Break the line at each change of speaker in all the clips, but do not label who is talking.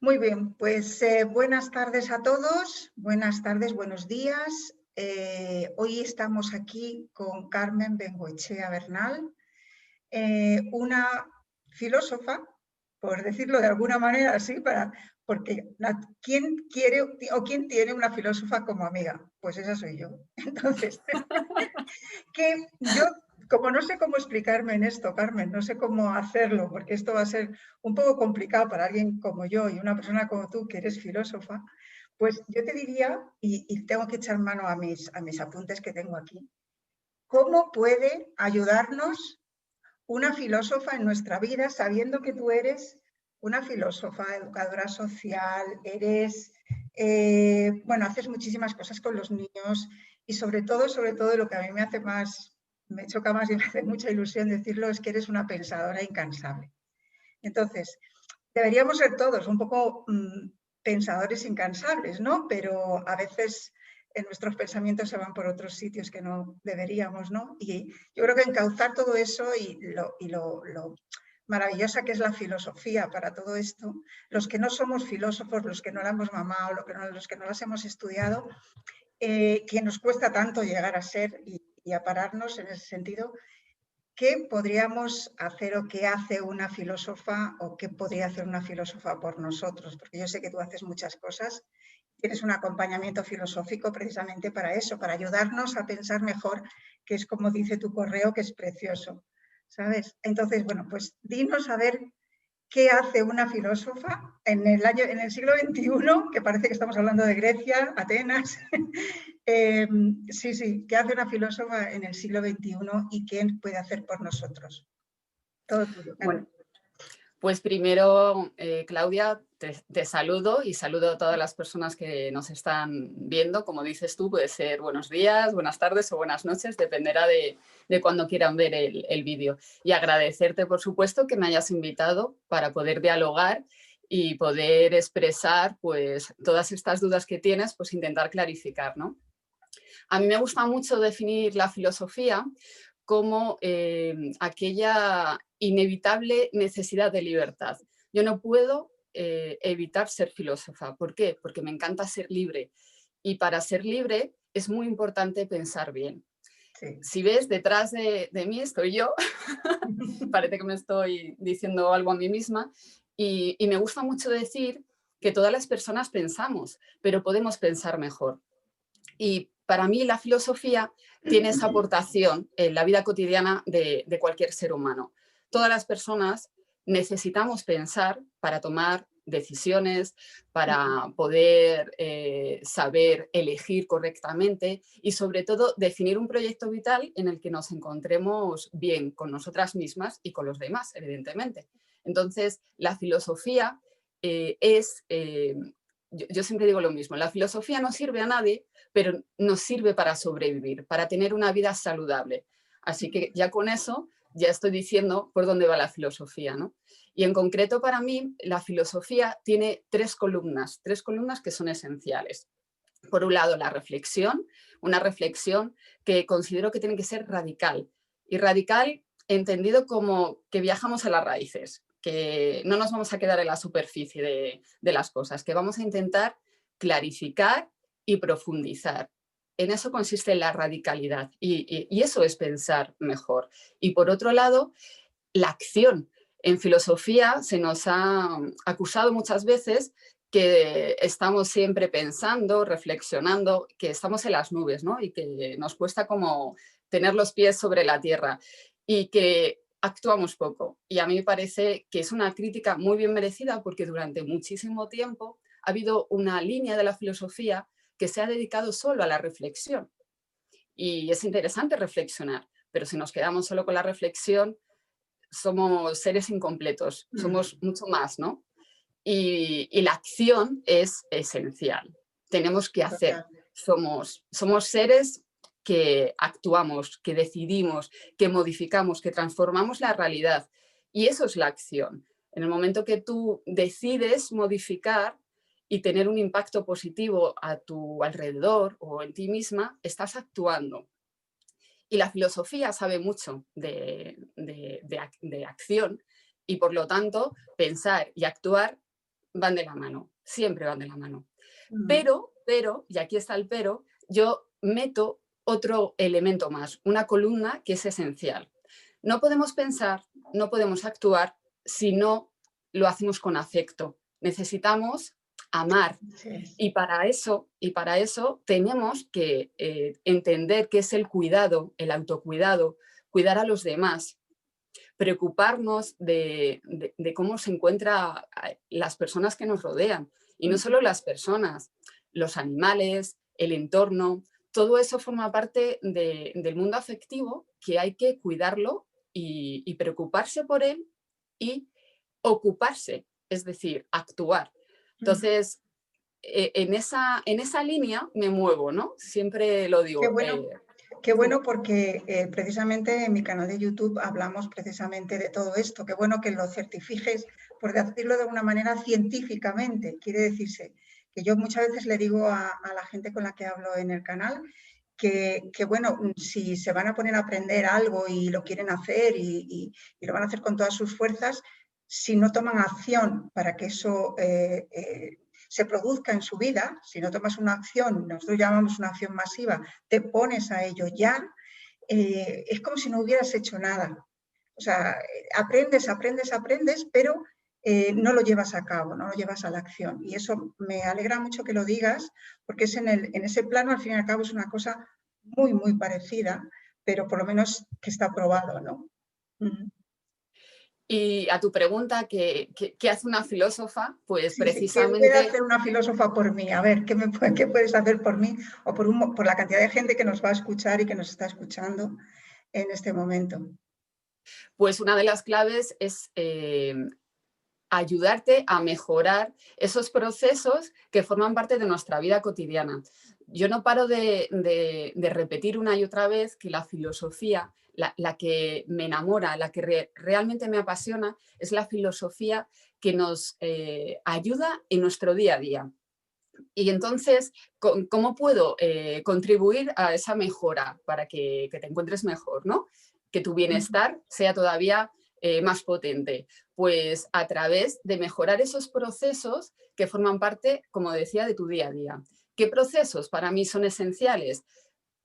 Muy bien, pues buenas tardes a todos, buenas tardes, buenos días. Hoy estamos aquí con Carmen Bengoechea Bernal, una filósofa, por decirlo de alguna manera así, porque ¿quién quiere o quién tiene una filósofa como amiga? Pues esa soy yo. Entonces, que yo, como no sé cómo explicarme en esto, Carmen, no sé cómo hacerlo, porque esto va a ser un poco complicado para alguien como yo y una persona como tú, que eres filósofa, pues yo te diría, y tengo que echar mano a mis apuntes que tengo aquí, ¿cómo puede ayudarnos una filósofa en nuestra vida, sabiendo que tú eres una filósofa, educadora social, bueno, haces muchísimas cosas con los niños y sobre todo lo que a mí me choca más y me hace mucha ilusión decirlo, es que eres una pensadora incansable. Entonces, deberíamos ser todos un poco pensadores incansables, ¿no? Pero a veces nuestros pensamientos se van por otros sitios que no deberíamos, ¿no? Y yo creo que encauzar todo eso y lo maravillosa que es la filosofía para todo esto, los que no somos filósofos, los que no la hemos mamado, los que no las hemos estudiado, que nos cuesta tanto llegar a ser y a pararnos en ese sentido, ¿qué podríamos hacer o qué hace una filósofa o qué podría hacer una filósofa por nosotros? Porque yo sé que tú haces muchas cosas, tienes un acompañamiento filosófico precisamente para eso, para ayudarnos a pensar mejor, que es como dice tu correo, que es precioso, ¿sabes? Entonces, bueno, pues dinos a ver qué hace una filósofa en el siglo XXI, que parece que estamos hablando de Grecia, Atenas. Sí, ¿qué hace una filósofa en el siglo XXI y qué puede hacer por nosotros? Todo tuyo, Carmen.
Bueno, pues primero, Claudia, te saludo y saludo a todas las personas que nos están viendo. Como dices tú, puede ser buenos días, buenas tardes o buenas noches, dependerá de cuándo quieran ver el vídeo. Y agradecerte, por supuesto, que me hayas invitado para poder dialogar y poder expresar pues, todas estas dudas que tienes, pues intentar clarificar, ¿no? A mí me gusta mucho definir la filosofía como aquella inevitable necesidad de libertad. Yo no puedo evitar ser filósofa. ¿Por qué? Porque me encanta ser libre. Y para ser libre es muy importante pensar bien.
Sí.
Si ves, detrás de mí estoy yo. Parece que me estoy diciendo algo a mí misma. Y me gusta mucho decir que todas las personas pensamos, pero podemos pensar mejor. Y para mí la filosofía tiene esa aportación en la vida cotidiana de cualquier ser humano. Todas las personas necesitamos pensar para tomar decisiones, para poder saber elegir correctamente y sobre todo definir un proyecto vital en el que nos encontremos bien con nosotras mismas y con los demás, evidentemente. Entonces, la filosofía yo siempre digo lo mismo, la filosofía no sirve a nadie, pero nos sirve para sobrevivir, para tener una vida saludable. Así que ya con eso ya estoy diciendo por dónde va la filosofía, ¿no? Y en concreto para mí la filosofía tiene tres columnas que son esenciales. Por un lado, la reflexión, una reflexión que considero que tiene que ser radical. Y radical entendido como que viajamos a las raíces, que no nos vamos a quedar en la superficie de las cosas, que vamos a intentar clarificar y profundizar. En eso consiste la radicalidad y eso es pensar mejor. Y por otro lado, la acción. En filosofía se nos ha acusado muchas veces que estamos siempre pensando, reflexionando, que estamos en las nubes, ¿no? Y que nos cuesta como tener los pies sobre la tierra y que actuamos poco. Y a mí me parece que es una crítica muy bien merecida porque durante muchísimo tiempo ha habido una línea de la filosofía que se ha dedicado solo a la reflexión. Y es interesante reflexionar, pero si nos quedamos solo con la reflexión, somos seres incompletos, somos mucho más, ¿no? Y la acción es esencial. Tenemos que hacer.
Total.
Somos seres que actuamos, que decidimos, que modificamos, que transformamos la realidad. Y eso es la acción. En el momento que tú decides modificar y tener un impacto positivo a tu alrededor o en ti misma, estás actuando. Y la filosofía sabe mucho de acción y por lo tanto pensar y actuar van de la mano, siempre van de la mano.
Mm.
Pero, y aquí está el pero, yo meto otro elemento más, una columna que es esencial. No podemos pensar, no podemos actuar si no lo hacemos con afecto. Necesitamos amar.
Sí.
Y para eso tenemos que entender qué es el cuidado, el autocuidado, cuidar a los demás, preocuparnos de cómo se encuentran las personas que nos rodean. Y no solo las personas, los animales, el entorno, todo eso forma parte del mundo afectivo que hay que cuidarlo y preocuparse por él y ocuparse, es decir, actuar. Entonces, en esa línea me muevo, ¿no? Siempre lo
Qué
digo.
bueno. Qué bueno porque precisamente en mi canal de YouTube hablamos precisamente de todo esto. Qué bueno que lo certifiques, por decirlo de una manera científicamente. Quiere decirse que yo muchas veces le digo a la gente con la que hablo en el canal que bueno, si se van a poner a aprender algo y lo quieren hacer y lo van a hacer con todas sus fuerzas, si no toman acción para que eso se produzca en su vida, si no tomas una acción, nosotros llamamos una acción masiva, te pones a ello ya, es como si no hubieras hecho nada. O sea, aprendes, pero no lo llevas a cabo, no lo llevas a la acción. Y eso me alegra mucho que lo digas, porque es en ese plano, al fin y al cabo, es una cosa muy, muy parecida, pero por lo menos que está probado, ¿no?
Y a tu pregunta, ¿qué hace una filósofa? Pues
Sí, sí. ¿Qué puede
precisamente,
hacer una filósofa por mí? A ver, ¿qué puedes hacer por mí o por la cantidad de gente que nos va a escuchar y que nos está escuchando en este momento?
pues una de las claves es ayudarte a mejorar esos procesos que forman parte de nuestra vida cotidiana. Yo no paro de repetir una y otra vez que la filosofía, la que me enamora, la que realmente me apasiona, es la filosofía que nos ayuda en nuestro día a día. Y entonces, ¿cómo puedo contribuir a esa mejora para que te encuentres mejor, ¿no? Que tu bienestar sea todavía más potente. Pues a través de mejorar esos procesos que forman parte, como decía, de tu día a día. ¿Qué procesos para mí son esenciales?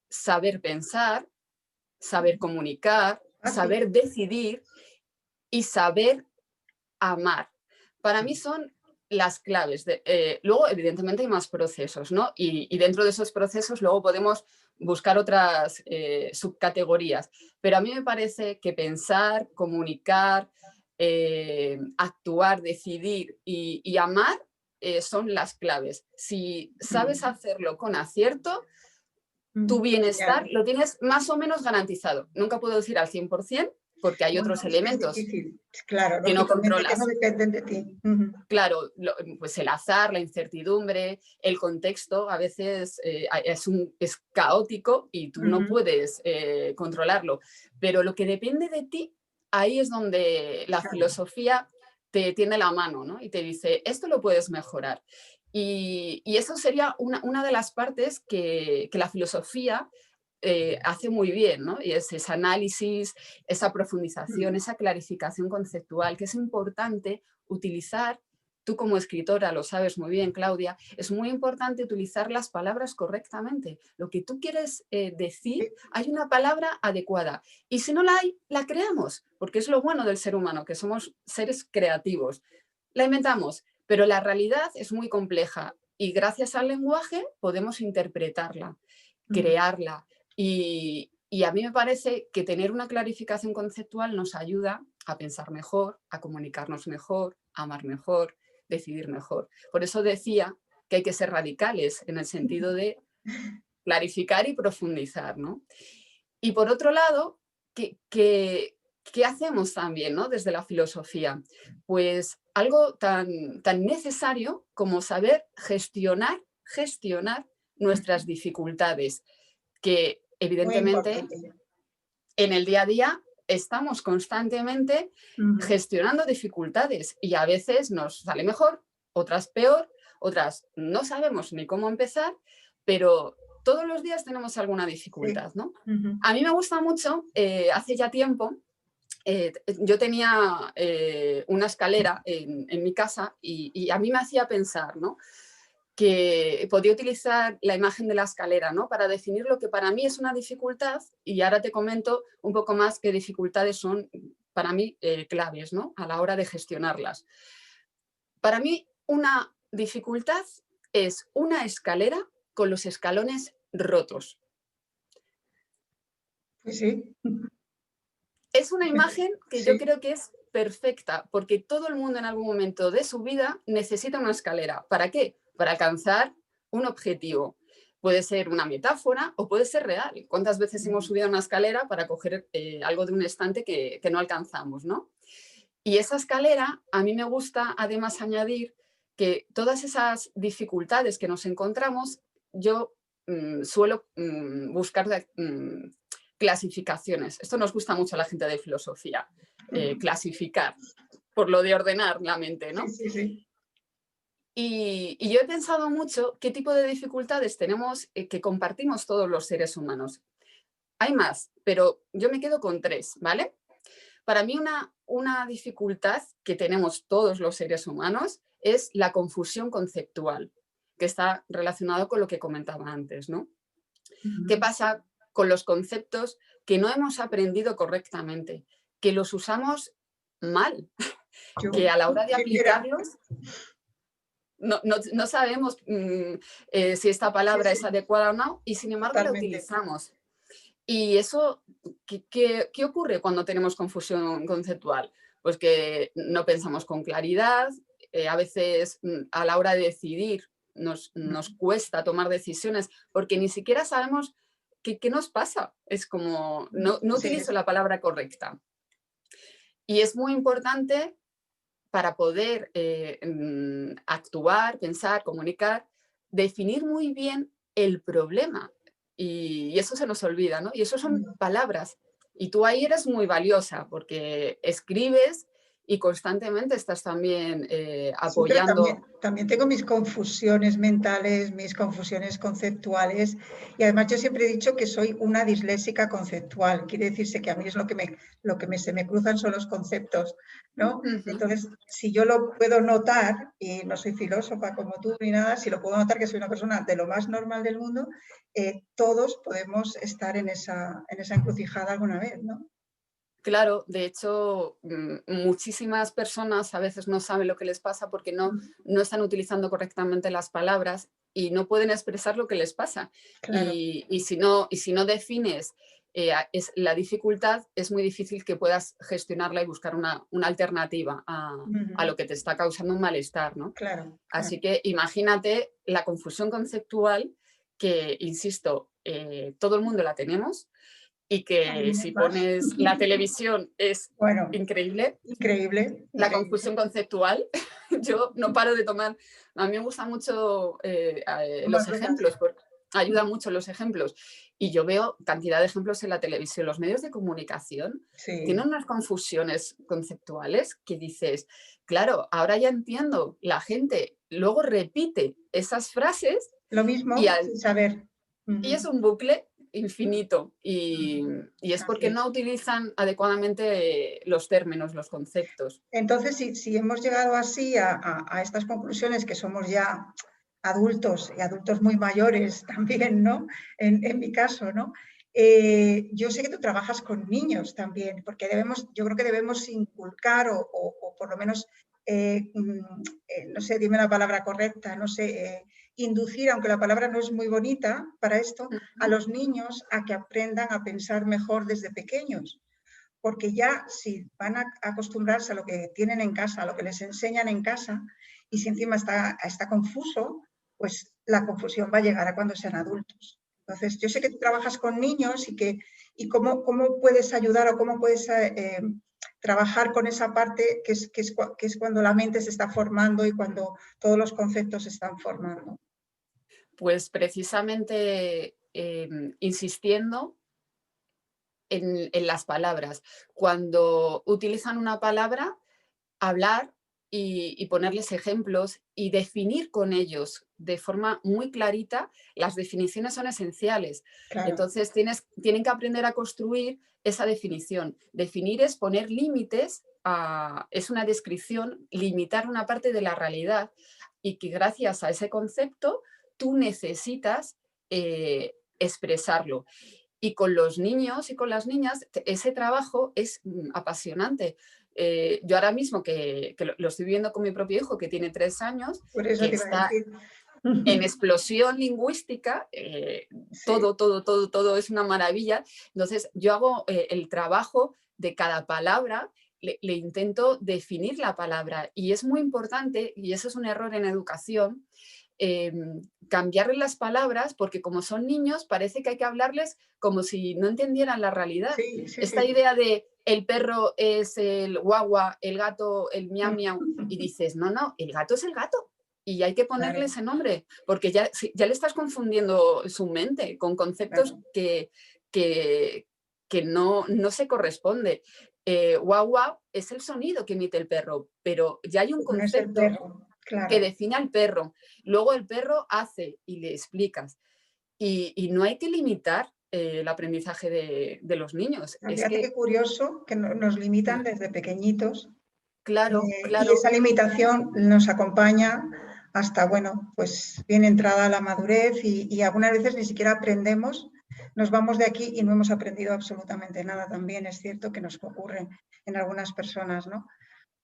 Saber pensar, saber comunicar,
Ah, sí.
saber decidir y saber amar. Para mí son las claves. Luego, evidentemente, hay más procesos, ¿no? Y dentro de esos procesos luego podemos buscar otras subcategorías. Pero a mí me parece que pensar, comunicar, actuar, decidir y amar son las claves. Si sabes hacerlo con acierto, tu bienestar
Genial.
lo tienes más o menos garantizado. Nunca puedo decir al 100% porque hay
Bueno,
otros
es que es
elementos
difícil. Claro,
que no
lógicamente que no
controlas.
dependen de ti.
Claro, pues el azar, la incertidumbre, el contexto a veces es caótico y tú no puedes controlarlo, pero lo que depende de ti, ahí es donde la
Claro.
filosofía te tiende la mano, ¿no? Y te dice, esto lo puedes mejorar. Y eso sería una de las partes que la filosofía hace muy bien, ¿no? Y es ese análisis, esa profundización, esa clarificación conceptual, que es importante utilizar. Tú como escritora lo sabes muy bien, Claudia, es muy importante utilizar las palabras correctamente. Lo que tú quieres decir, hay una palabra adecuada. Y si no la hay, la creamos, porque es lo bueno del ser humano, que somos seres creativos. La inventamos, pero la realidad es muy compleja y gracias al lenguaje podemos interpretarla, crearla. Y a mí me parece que tener una clarificación conceptual nos ayuda a pensar mejor, a comunicarnos mejor, a amar mejor, decidir mejor. Por eso decía que hay que ser radicales en el sentido de clarificar y profundizar, ¿no? Y por otro lado, ¿qué hacemos también, ¿no? Desde la filosofía? Pues algo tan necesario como saber gestionar nuestras dificultades, que
Muy
evidentemente
importante.
en el día a día estamos constantemente gestionando dificultades y a veces nos sale mejor, otras peor, otras no sabemos ni cómo empezar, pero todos los días tenemos alguna
Sí.
dificultad, ¿no? A mí me gusta mucho, hace ya tiempo, yo tenía una escalera en mi casa y a mí me hacía pensar, ¿no?, que podía utilizar la imagen de la escalera, ¿no?, para definir lo que para mí es una dificultad, y ahora te comento un poco más qué dificultades son para mí claves, ¿no?, a la hora de gestionarlas. Para mí una dificultad es una escalera con los escalones rotos.
Pues sí.
Es una imagen que yo
Sí.
creo que es perfecta, porque todo el mundo en algún momento de su vida necesita una escalera. ¿Para qué? Para alcanzar un objetivo. Puede ser una metáfora o puede ser real. ¿Cuántas veces hemos subido una escalera para coger algo de un estante que no alcanzamos, ¿no? Y esa escalera, a mí me gusta además añadir que todas esas dificultades que nos encontramos, yo suelo buscar clasificaciones. Esto nos gusta mucho a la gente de filosofía, clasificar, por lo de ordenar la mente,
Sí,
¿no?
sí, sí.
Y yo he pensado mucho qué tipo de dificultades tenemos que compartimos todos los seres humanos. Hay más, pero yo me quedo con 3, ¿vale? Para mí una dificultad que tenemos todos los seres humanos es la confusión conceptual, que está relacionado con lo que comentaba antes, ¿no? ¿Qué
Ujú.
pasa con los conceptos que no hemos aprendido correctamente? Que los usamos mal, que
Yo,
a la hora de
primera,
aplicarlos no sabemos si esta
sí,
palabra es
sí,
adecuada o no, y sin embargo la
totalmente.
utilizamos. Y eso, ¿qué ocurre cuando tenemos confusión conceptual? Pues que no pensamos con claridad, a veces a la hora de decidir nos cuesta tomar decisiones porque ni siquiera sabemos qué nos pasa. Es como, no
Sí,
utilizo la palabra correcta. Y es muy importante para poder actuar, pensar, comunicar, definir muy bien el problema. Y eso se nos olvida, ¿no? Y eso son palabras. Y tú ahí eres muy valiosa porque escribes y constantemente estás también
sí, pero
apoyando.
también tengo mis confusiones mentales, mis confusiones conceptuales y además yo siempre he dicho que soy una disléxica conceptual. Quiere decirse que a mí es se me cruzan son los conceptos, ¿no?
Ujú.
Entonces, si yo lo puedo notar, y no soy filósofa como tú ni nada, si lo puedo notar que soy una persona de lo más normal del mundo, todos podemos estar en esa encrucijada alguna vez, ¿no?
Claro, de hecho, muchísimas personas a veces no saben lo que les pasa porque no están utilizando correctamente las palabras y no pueden expresar lo que les pasa.
Claro.
Y si no defines la dificultad, es muy difícil que puedas gestionarla y buscar una alternativa a
Ujú.
lo que te está causando un malestar, ¿no?
Claro, claro.
Así que imagínate la confusión conceptual que, insisto, todo el mundo la tenemos y que
Algunos
si
más.
pones la televisión es
Bueno,
increíble,
increíble,
la
increíble.
confusión conceptual. Yo no paro de tomar, a mí me gustan mucho los
Tomas notas.
ejemplos, porque ayudan mucho los ejemplos. Y yo veo cantidad de ejemplos en la televisión. Los medios de comunicación tienen
Sí,
unas confusiones conceptuales que dices, claro, ahora ya entiendo, la gente luego repite esas frases
lo
y,
mismo sin saber.
y es
Ujú.
un bucle infinito y es
Así
porque
es.
no utilizan adecuadamente los términos, los conceptos.
Entonces, si hemos llegado así a estas conclusiones, que somos ya adultos y adultos muy mayores también, ¿no? En mi caso, ¿no? Yo sé que tú trabajas con niños también, porque yo creo que debemos inculcar o por lo menos, no sé, dime la palabra correcta, no sé, inducir, aunque la palabra no es muy bonita para esto, a
Ujú.
los niños a que aprendan a pensar mejor desde pequeños, porque ya si van a acostumbrarse a lo que tienen en casa, a lo que les enseñan en casa, y si encima está confuso, pues la confusión va a llegar a cuando sean adultos. Entonces, yo sé que tú trabajas con niños y cómo puedes ayudar o cómo puedes trabajar con esa parte que es cuando la mente se está formando y cuando todos los conceptos se están formando.
Pues precisamente insistiendo en las palabras. Cuando utilizan una palabra, hablar y ponerles ejemplos y definir con ellos de forma muy clarita. Las definiciones son esenciales.
claro.
Entonces tienen que aprender a construir esa definición. Definir es poner límites, es una descripción, limitar una parte de la realidad y que gracias a ese concepto tú necesitas expresarlo. Y con los niños y con las niñas ese trabajo es apasionante. Yo ahora mismo que lo estoy viviendo con mi propio hijo, que tiene 3 años,
Por eso
que
te iba a
está
decir.
en explosión lingüística,
Sí,
todo es una maravilla. Entonces, yo hago el trabajo de cada palabra, le intento definir la palabra y es muy importante, y eso es un error en educación, eh, cambiarle las palabras porque como son niños parece que hay que hablarles como si no entendieran la realidad.
sí, sí,
Esta
sí.
idea de el perro es el guagua, el gato el miau miau, y dices, no, no, el gato es el gato. Y hay que ponerle
Claro,
ese nombre, porque ya, ya le estás confundiendo su mente con conceptos
claro.
que, que no se corresponde. Guau guau es el sonido que emite el perro, pero ya hay un
No es el
concepto
perro,
que
claro.
define al perro. Luego el perro hace y le explicas. Y no hay que limitar el aprendizaje de los niños. Es
Fíjate qué
que,
curioso que nos limitan desde pequeñitos
claro,
y
claro,
esa limitación nos acompaña hasta, bueno, pues bien entrada la madurez y algunas veces ni siquiera aprendemos, nos vamos de aquí y no hemos aprendido absolutamente nada. También es cierto que nos ocurre en algunas personas, ¿no?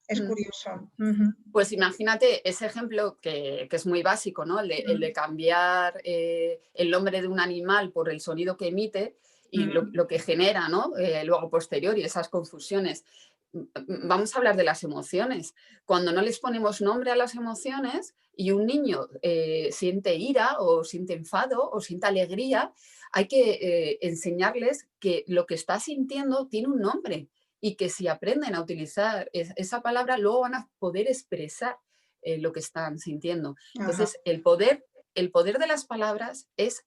Es
mm,
curioso. Ujú,
pues imagínate ese ejemplo que es muy básico, ¿no? El de cambiar el nombre de un animal por el sonido que emite y
ujú.
lo que genera, ¿no? Luego posterior y esas confusiones. Vamos a hablar de las emociones. Cuando no les ponemos nombre a las emociones y un niño siente ira o siente enfado o siente alegría, hay que enseñarles que lo que está sintiendo tiene un nombre y que si aprenden a utilizar esa palabra, luego van a poder expresar lo que están sintiendo.
Ajá,
Entonces, el poder de las palabras es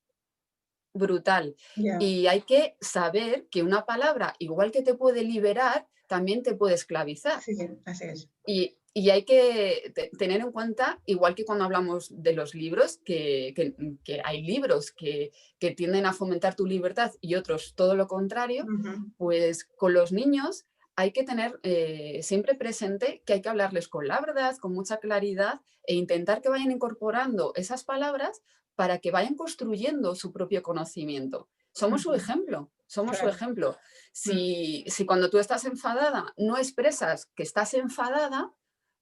brutal
ya.
y hay que saber que una palabra, igual que te puede liberar, también te puede esclavizar.
Sí, así es.
Y hay que tener en cuenta, igual que cuando hablamos de los libros, que hay libros que tienden a fomentar tu libertad y otros todo lo contrario,
Ujú,
pues con los niños hay que tener siempre presente que hay que hablarles con la verdad, con mucha claridad e intentar que vayan incorporando esas palabras para que vayan construyendo su propio conocimiento. Somos su
ujú,
ejemplo, somos su
claro.
ejemplo.
Mm,
Si cuando tú estás enfadada no expresas que estás enfadada,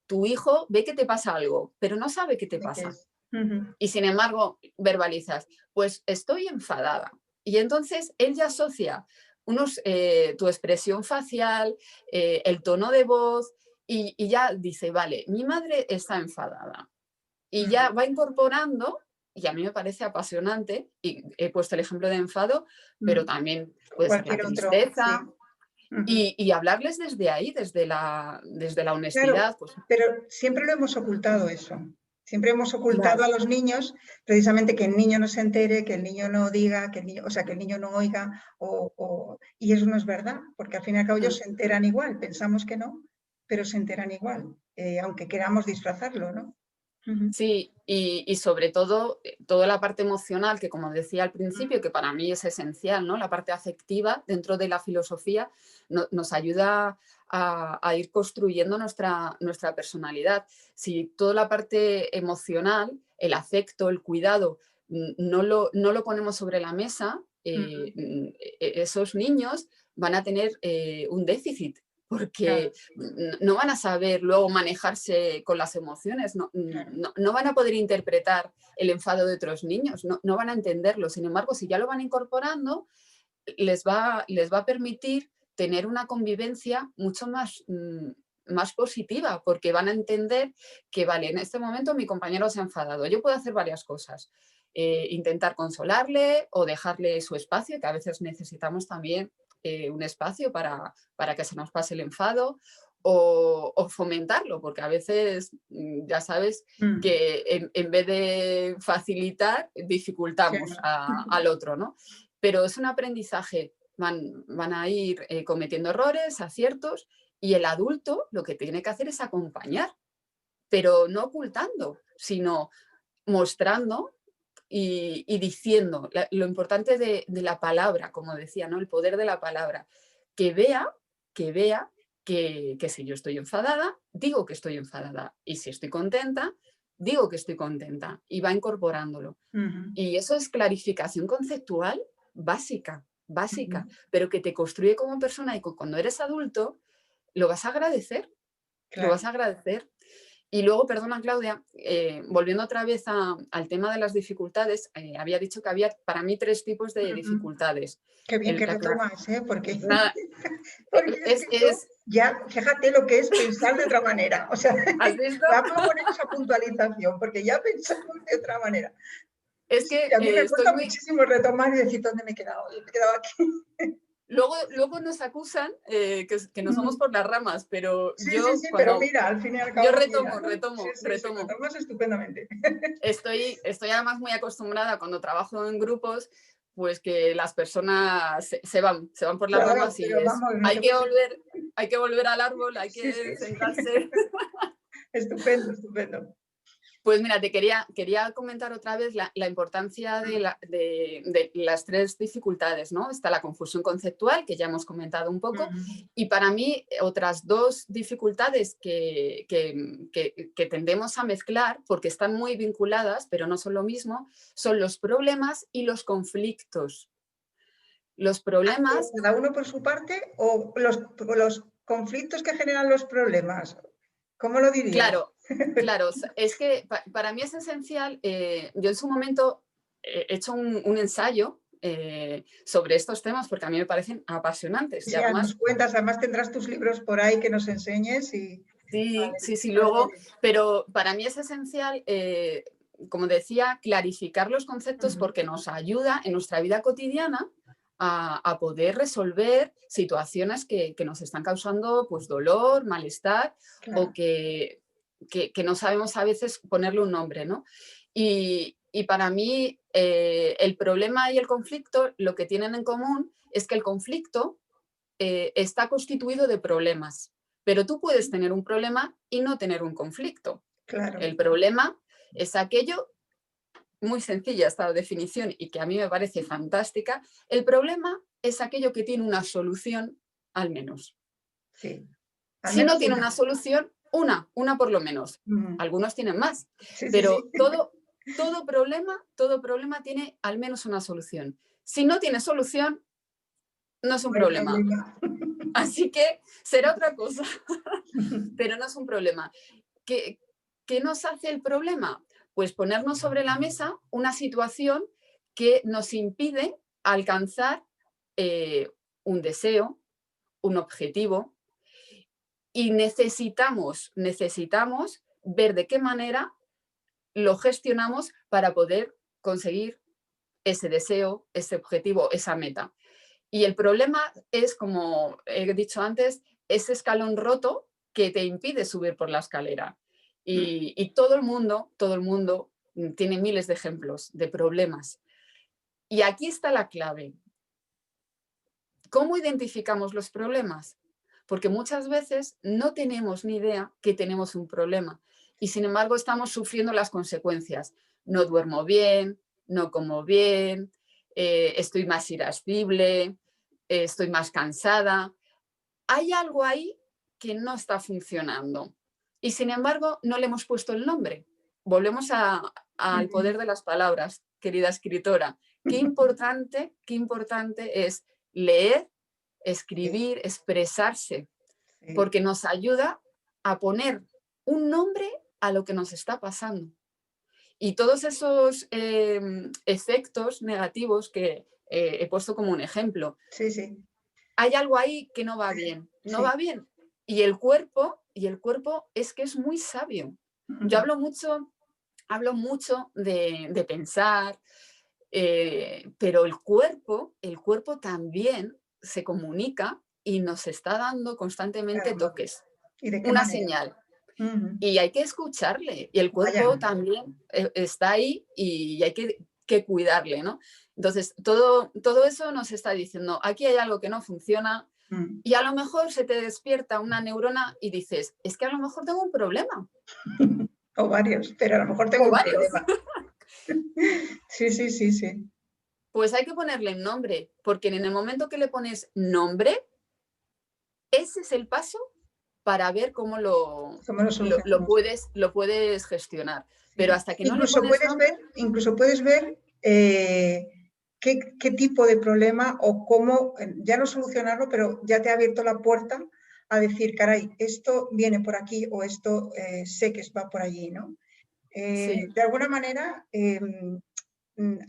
tu hijo ve que te pasa algo, pero no sabe qué te
¿de qué
pasa.
es? Ujú,
Y sin embargo, verbalizas, pues estoy enfadada. Y entonces él ya asocia tu expresión facial, el tono de voz, y ya dice, vale, mi madre está enfadada. Y
ujú.
ya va incorporando, y a mí me parece apasionante, y he puesto el ejemplo de enfado, pero
Mm,
también puede ser la
cualquier otro, sí.
tristeza,
Ujú.
y hablarles desde ahí, desde la
Claro,
honestidad, pues
pero siempre lo hemos ocultado eso. Siempre hemos ocultado
claro.
a los niños precisamente que el niño no se entere, que el niño no diga, que el niño, o sea, que el niño no oiga, y eso no es verdad, porque al fin y al cabo ellos
Mm.
se enteran igual. Pensamos que no, pero se enteran igual, aunque queramos disfrazarlo, ¿no? Ujú,
Sí, y sobre todo, toda la parte emocional, que como decía al principio, que para mí es esencial, ¿no? La parte afectiva dentro de la filosofía nos ayuda a ir construyendo nuestra personalidad. Si toda la parte emocional, el afecto, el cuidado, no lo ponemos sobre la mesa,
ujú,
esos niños van a tener un déficit porque
claro,
no van a saber luego manejarse con las emociones,
claro.
no van a poder interpretar el enfado de otros niños, no van a entenderlo. Sin embargo, si ya lo van incorporando, les va a permitir tener una convivencia mucho más positiva, porque van a entender que, vale, en este momento mi compañero se ha enfadado, yo puedo hacer varias cosas. Intentar consolarle o dejarle su espacio, que a veces necesitamos también un espacio para que se nos pase el enfado, o fomentarlo, porque a veces ya sabes
Mm,
que en vez de facilitar, dificultamos
claro.
al otro, ¿no? Pero es un aprendizaje, van a ir cometiendo errores, aciertos, y el adulto lo que tiene que hacer es acompañar. pero no ocultando, sino mostrando y diciendo. Lo importante de la palabra, como decía, ¿no? El poder de la palabra. Que vea que si yo estoy enfadada, digo que estoy enfadada. Y si estoy contenta, digo que estoy contenta. Y va incorporándolo. Y eso es clarificación conceptual básica, pero que te construye como persona y cuando eres adulto lo vas a agradecer, lo vas a agradecer. Y luego, perdona Claudia, volviendo otra vez al tema de las dificultades, había dicho que había para mí 3 tipos de dificultades.
Qué bien que retomas, ¿eh? Porque,
Nada,
porque es que eso, ya fíjate lo que es pensar de otra manera. O sea,
¿has visto?
vamos a poner esa puntualización, porque ya pensamos de otra manera.
Es que
a mí me cuesta muchísimo retomar y decir dónde me he quedado. Me he quedado aquí.
Luego nos acusan que nos vamos por las ramas, pero
sí,
yo...
Sí, pero mira, al fin y al cabo...
Yo retomo.
Retomas estupendamente.
Estoy además muy acostumbrada cuando trabajo en grupos, pues que las personas se van por las ramas y
vamos, no
hay que volver al árbol, hay que centrarse.
Estupendo.
Pues mira, te quería comentar otra vez la importancia de las 3 dificultades, ¿no? Está la confusión conceptual, que ya hemos comentado un poco, y para mí otras 2 dificultades que tendemos a mezclar, porque están muy vinculadas, pero no son lo mismo, son los problemas y los conflictos. Los problemas...
¿Cada uno por su parte o los conflictos que generan los problemas? ¿Cómo lo dirías?
Claro, es que para mí es esencial. Yo en su momento he hecho un ensayo sobre estos temas porque a mí me parecen apasionantes.
Sí, además, nos cuentas, además tendrás tus libros por ahí que nos enseñes.
Sí, luego, pero para mí es esencial, como decía, clarificar los conceptos porque nos ayuda en nuestra vida cotidiana a poder resolver situaciones que nos están causando pues, dolor, malestar o que no sabemos a veces ponerle un nombre, ¿no? Y para mí el problema y el conflicto lo que tienen en común es que el conflicto está constituido de problemas, pero tú puedes tener un problema y no tener un conflicto.
Claro.
El problema es aquello, muy sencilla esta definición y que a mí me parece fantástica, el problema es aquello que tiene una solución al menos.
Sí.
Si no tiene una solución, una por lo menos. Algunos tienen más, pero todo problema tiene al menos una solución. Si no tiene solución, no es un problema. Así que será otra cosa, pero no es un problema. ¿Qué nos hace el problema? Pues ponernos sobre la mesa una situación que nos impide alcanzar un deseo, un objetivo, y necesitamos ver de qué manera lo gestionamos para poder conseguir ese deseo, ese objetivo, esa meta. Y el problema es, como he dicho antes, ese escalón roto que te impide subir por la escalera. Y todo el mundo tiene miles de ejemplos de problemas. Y aquí está la clave. ¿Cómo identificamos los problemas? Porque muchas veces no tenemos ni idea que tenemos un problema y sin embargo estamos sufriendo las consecuencias. No duermo bien, no como bien, estoy más irascible, estoy más cansada. Hay algo ahí que no está funcionando y sin embargo no le hemos puesto el nombre. Volvemos al poder de las palabras, querida escritora. Qué importante es leer, escribir, expresarse, porque nos ayuda a poner un nombre a lo que nos está pasando. Y todos esos efectos negativos que he puesto como un ejemplo, hay algo ahí que no va bien, va bien. Y el cuerpo es que es muy sabio. Yo hablo mucho de pensar, pero el cuerpo también se comunica y nos está dando constantemente toques, una señal. Y hay que escucharle. Y el cuerpo también está ahí y hay que cuidarle, ¿no? Entonces, todo eso nos está diciendo, aquí hay algo que no funciona,
Mm.
Y a lo mejor se te despierta una neurona y dices, es que a lo mejor tengo un problema.
O varios, pero a lo mejor tengo
O
un
varios.
problema. Sí, sí, sí, sí.
Pues hay que ponerle nombre, porque en el momento que le pones nombre, ese es el paso para ver cómo
¿Cómo lo solucionamos?
lo puedes gestionar. Pero
Sí.
hasta que no le pones nombre,
Incluso puedes ver qué tipo de problema o cómo, ya no solucionarlo, pero ya te ha abierto la puerta a decir, caray, esto viene por aquí o esto sé que va por allí, ¿no?
sí.
De alguna manera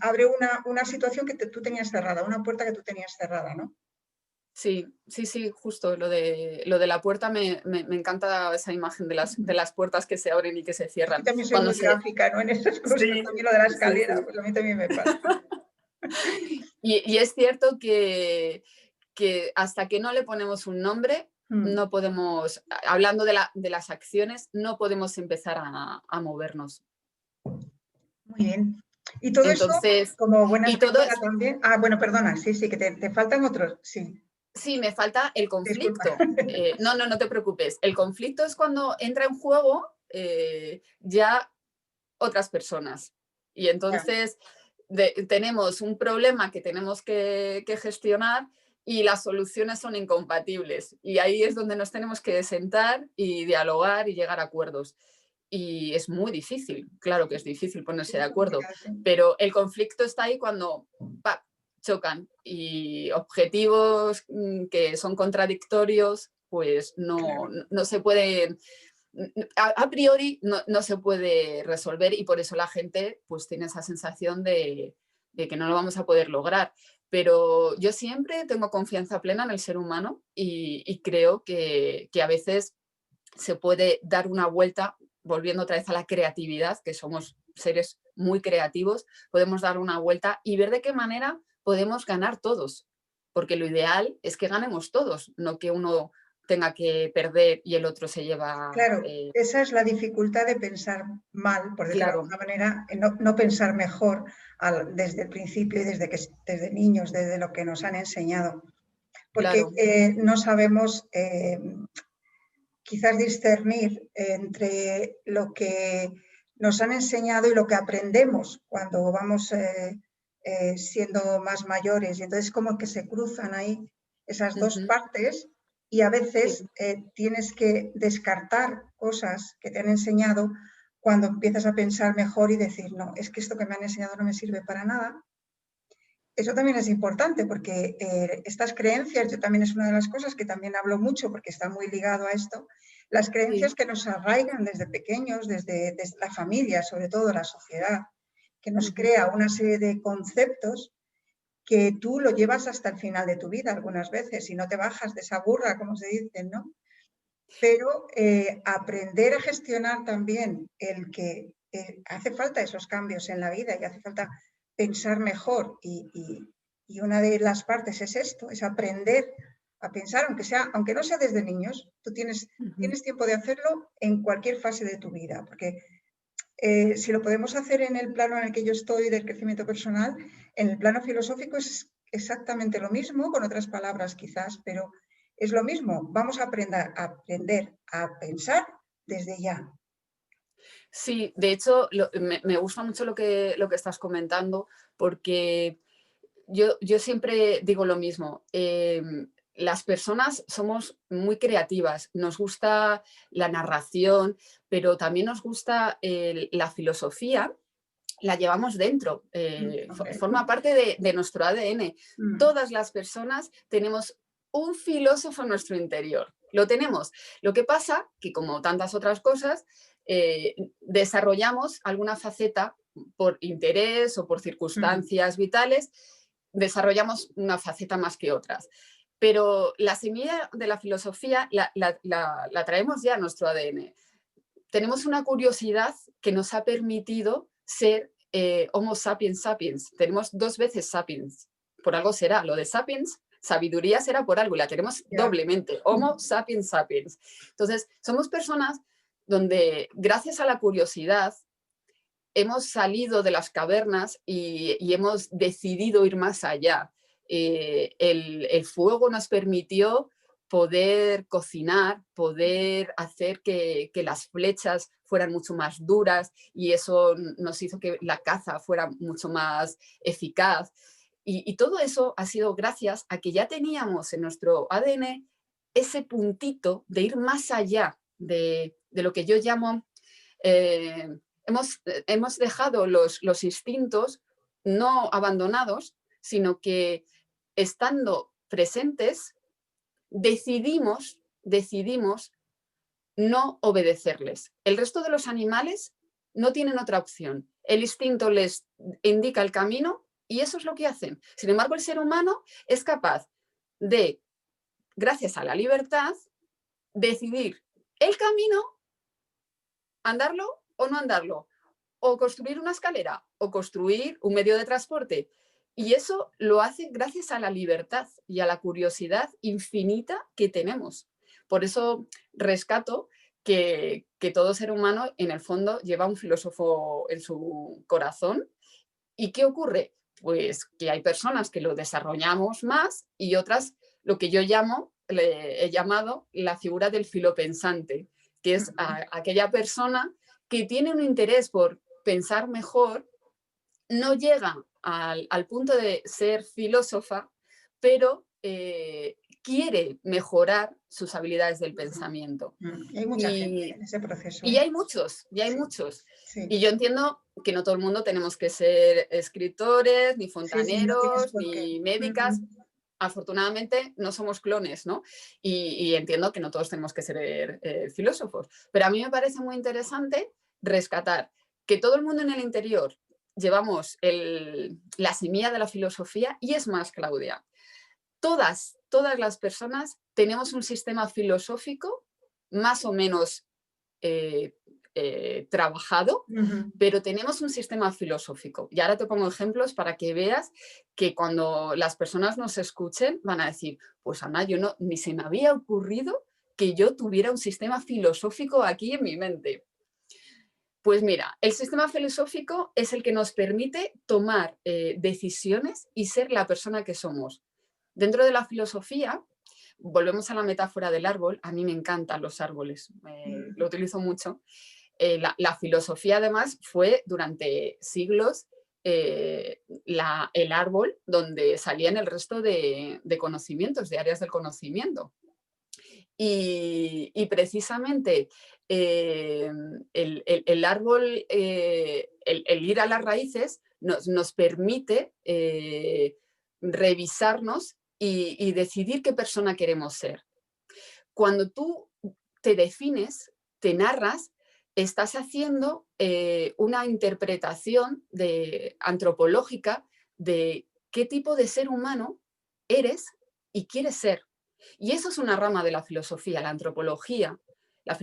abre una situación que tú tenías cerrada, una puerta que tú tenías cerrada, ¿no?
Sí, sí, sí, justo. Lo de la puerta me encanta esa imagen de las puertas que se abren y que se
Yo
cierran.
también soy
Cuando
muy
se...
gráfica, ¿no? En esas cosas,
Sí,
también lo de la
sí,
escalera,
sí.
pues a mí también me pasa.
Y es cierto que hasta que no le ponemos un nombre,
Mm,
no podemos, hablando de las acciones, no podemos empezar a movernos.
muy bien. Y todo eso,
Entonces,
como buena
y todo
escritora
es,
también. Ah, bueno, perdona, sí, sí, que te faltan otros. Sí,
sí, me falta el
disculpa.
conflicto. No, no, no te preocupes. El conflicto es cuando entra en juego ya otras personas. Y
Ya,
entonces tenemos un problema que tenemos que gestionar y las soluciones son incompatibles. Y ahí es donde nos tenemos que sentar y dialogar y llegar a acuerdos. Y es muy difícil, claro que es difícil
sí,
ponerse de
es
acuerdo,
complicado, sí.
pero el conflicto está ahí cuando ¡pap! Chocan y objetivos que son contradictorios, pues
Claro,
no se pueden, a priori no se puede resolver y por eso la gente pues tiene esa sensación de que no lo vamos a poder lograr. Pero yo siempre tengo confianza plena en el ser humano y creo que a veces se puede dar una vuelta, volviendo otra vez a la creatividad, que somos seres muy creativos, podemos dar una vuelta y ver de qué manera podemos ganar todos. Porque lo ideal es que ganemos todos, no que uno tenga que perder y el otro se lleva...
claro, esa es la dificultad de pensar mal, por decirlo de
claro,
alguna manera, no pensar mejor desde el principio y desde niños, desde lo que nos han enseñado. Porque
claro.
no sabemos quizás discernir entre lo que nos han enseñado y lo que aprendemos cuando vamos siendo más mayores. Y entonces como que se cruzan ahí esas dos
Ujú,
partes y a
sí.
veces tienes que descartar cosas que te han enseñado cuando empiezas a pensar mejor y decir, no, es que esto que me han enseñado no me sirve para nada. Eso también es importante porque estas creencias, yo también es una de las cosas que también hablo mucho porque está muy ligado a esto, las creencias
Sí.
que nos arraigan desde pequeños, desde la familia, sobre todo la sociedad, que nos
Ujú.
crea una serie de conceptos que tú lo llevas hasta el final de tu vida algunas veces y no te bajas de esa burra, como se dice, ¿no? Pero aprender a gestionar también el que hace falta esos cambios en la vida y hace falta pensar mejor y una de las partes es esto, es aprender a pensar, aunque no sea desde niños, tú
Ujú.
tienes tiempo de hacerlo en cualquier fase de tu vida, porque si lo podemos hacer en el plano en el que yo estoy del crecimiento personal, en el plano filosófico es exactamente lo mismo, con otras palabras quizás, pero es lo mismo. Vamos a aprender a pensar desde ya.
Sí, de hecho, me gusta mucho lo que estás comentando, porque yo siempre digo lo mismo. Las personas somos muy creativas, nos gusta la narración, pero también nos gusta la filosofía, la llevamos dentro,
Hombre.
forma parte de nuestro ADN.
Mm,
Todas las personas tenemos un filósofo en nuestro interior, lo tenemos. Lo que pasa que, como tantas otras cosas, desarrollamos alguna faceta por interés o por
mm,
circunstancias vitales, desarrollamos una faceta más que otras. Pero la semilla de la filosofía la traemos ya a nuestro ADN. Tenemos una curiosidad que nos ha permitido ser Homo sapiens sapiens. Tenemos dos veces sapiens. Por algo será. Lo de sapiens, sabiduría será por algo y la tenemos
ya.
doblemente. Homo sapiens sapiens. Entonces, somos personas donde, gracias a la curiosidad, hemos salido de las cavernas y hemos decidido ir más allá. el fuego nos permitió poder cocinar, poder hacer que las flechas fueran mucho más duras y eso nos hizo que la caza fuera mucho más eficaz. Y todo eso ha sido gracias a que ya teníamos en nuestro ADN ese puntito de ir más allá de lo que yo llamo, hemos dejado los instintos no abandonados, sino que estando presentes, decidimos no obedecerles. El resto de los animales no tienen otra opción. El instinto les indica el camino y eso es lo que hacen. Sin embargo, el ser humano es capaz de, gracias a la libertad, decidir el camino, andarlo o no andarlo, o construir una escalera, o construir un medio de transporte. Y eso lo hace gracias a la libertad y a la curiosidad infinita que tenemos. Por eso rescato que todo ser humano, en el fondo, lleva un filósofo en su corazón. ¿Y qué ocurre? Pues que hay personas que lo desarrollamos más y otras, lo que yo he llamado la figura del filopensante, que es aquella persona que tiene un interés por pensar mejor, no llega al punto de ser filósofa, pero quiere mejorar sus habilidades del pensamiento.
Hay mucha gente en ese proceso.
Y hay muchos,
Sí.
Y yo entiendo que no todo el mundo tenemos que ser escritores, ni fontaneros, ni médicas. Afortunadamente no somos clones, ¿no? Y entiendo que no todos tenemos que ser filósofos. Pero a mí me parece muy interesante rescatar que todo el mundo en el interior llevamos la semilla de la filosofía y es más, Claudia, todas las personas tenemos un sistema filosófico más o menos trabajado, pero tenemos un sistema filosófico. Y ahora te pongo ejemplos para que veas que cuando las personas nos escuchen van a decir, pues Ana, ni se me había ocurrido que yo tuviera un sistema filosófico aquí en mi mente. Pues mira, el sistema filosófico es el que nos permite tomar decisiones y ser la persona que somos. Dentro de la filosofía, volvemos a la metáfora del árbol, a mí me encantan los árboles, lo utilizo mucho. La filosofía además fue durante siglos el árbol donde salían el resto de conocimientos, de áreas del conocimiento. Y precisamente el árbol, el ir a las raíces nos permite revisarnos y decidir qué persona queremos ser. Cuando tú te defines, te narras, estás haciendo una interpretación antropológica de qué tipo de ser humano eres y quieres ser. Y eso es una rama de la filosofía, la antropología. La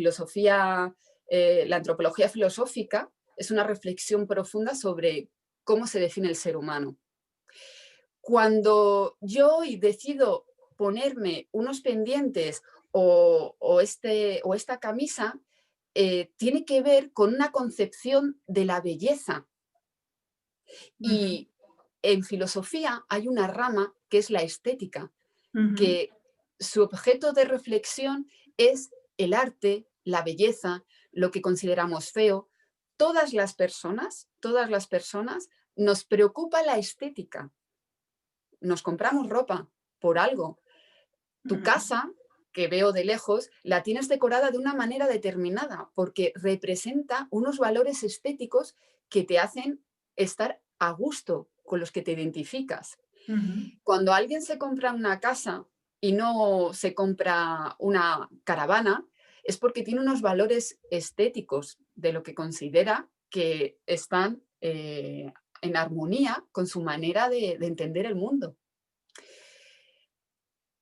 antropología filosófica es una reflexión profunda sobre cómo se define el ser humano. Cuando yo hoy decido ponerme unos pendientes o esta camisa, tiene que ver con una concepción de la belleza. Y en filosofía hay una rama que es la estética, que su objeto de reflexión es el arte, la belleza, lo que consideramos feo. Todas las personas nos preocupa la estética. Nos compramos ropa por algo. Tu casa, que veo de lejos, la tienes decorada de una manera determinada porque representa unos valores estéticos que te hacen estar a gusto, con los que te identificas. Cuando alguien se compra una casa y no se compra una caravana, es porque tiene unos valores estéticos de lo que considera que están en armonía con su manera de entender el mundo.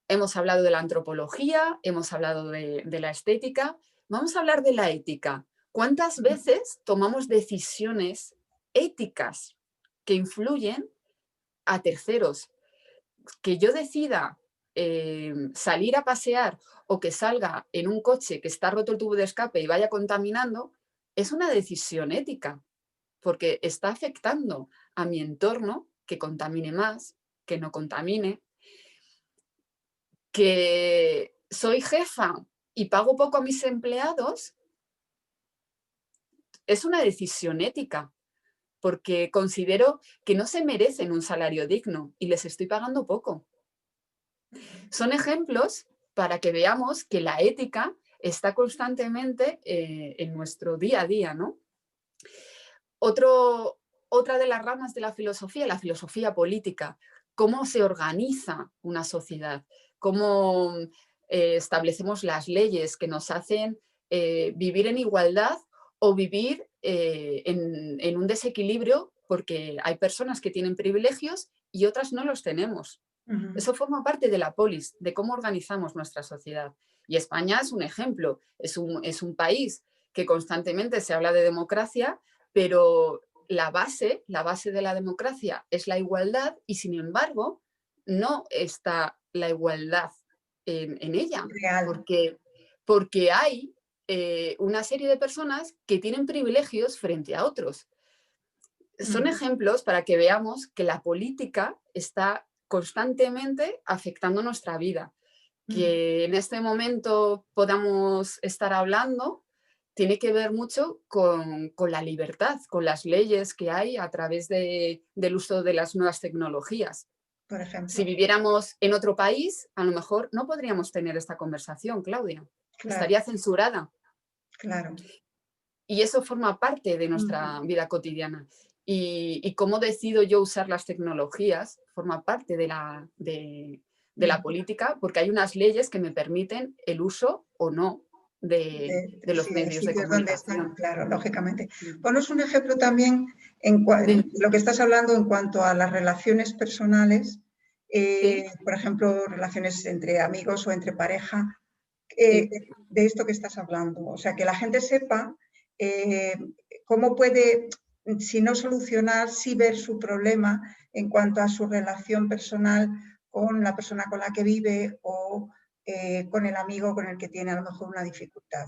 Hemos hablado de la antropología, hemos hablado de la estética, vamos a hablar de la ética. ¿Cuántas veces tomamos decisiones éticas que influyen a terceros? Que yo decida salir a pasear o que salga en un coche que está roto el tubo de escape y vaya contaminando, es una decisión ética, porque está afectando a mi entorno que contamine más, que no contamine, que soy jefa y pago poco a mis empleados, es una decisión ética, porque considero que no se merecen un salario digno y les estoy pagando poco. Son ejemplos para que veamos que la ética está constantemente en nuestro día a día, ¿no? Otra de las ramas de la filosofía política, cómo se organiza una sociedad, cómo establecemos las leyes que nos hacen vivir en igualdad o vivir en un desequilibrio, porque hay personas que tienen privilegios y otras no los tenemos. Eso forma parte de la polis, de cómo organizamos nuestra sociedad. Y España es un ejemplo, es un país que constantemente se habla de democracia, pero la base de la democracia es la igualdad y, sin embargo, no está la igualdad en ella,
Real.
porque hay una serie de personas que tienen privilegios frente a otros. Son ejemplos para que veamos que la política está constantemente afectando nuestra vida. Que en este momento podamos estar hablando tiene que ver mucho con la libertad, con las leyes que hay a través del uso de las nuevas tecnologías.
Por ejemplo.
Si viviéramos en otro país, a lo mejor no podríamos tener esta conversación, Claudia.
Claro.
Estaría censurada.
Claro.
Y eso forma parte de nuestra vida cotidiana. Y cómo decido yo usar las tecnologías forma parte de la política, porque hay unas leyes que me permiten el uso o no de los medios de comunicación.
Donde están, claro, lógicamente. Ponos un ejemplo también en lo que estás hablando en cuanto a las relaciones personales,
¿Sí?
Por ejemplo, relaciones entre amigos o entre pareja, de esto que estás hablando. O sea, que la gente sepa cómo puede, si no solucionar, sí ver su problema en cuanto a su relación personal con la persona con la que vive o con el amigo con el que tiene a lo mejor una dificultad.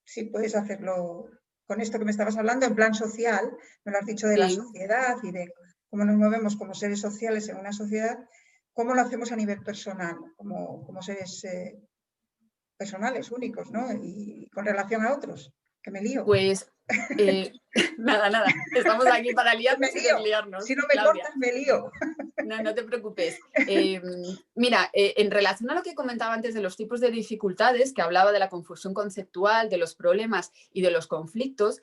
Si puedes hacerlo con esto que me estabas hablando, en plan social, me lo has dicho de la sociedad y de cómo nos movemos como seres sociales en una sociedad, cómo lo hacemos a nivel personal, como seres personales, únicos, ¿no? Y con relación a otros, que me lío.
Pues nada, estamos aquí para liarnos y desliarnos.
Si no me cortas, me lío.
No te preocupes. Mira, en relación a lo que comentaba antes de los tipos de dificultades, que hablaba de la confusión conceptual, de los problemas y de los conflictos,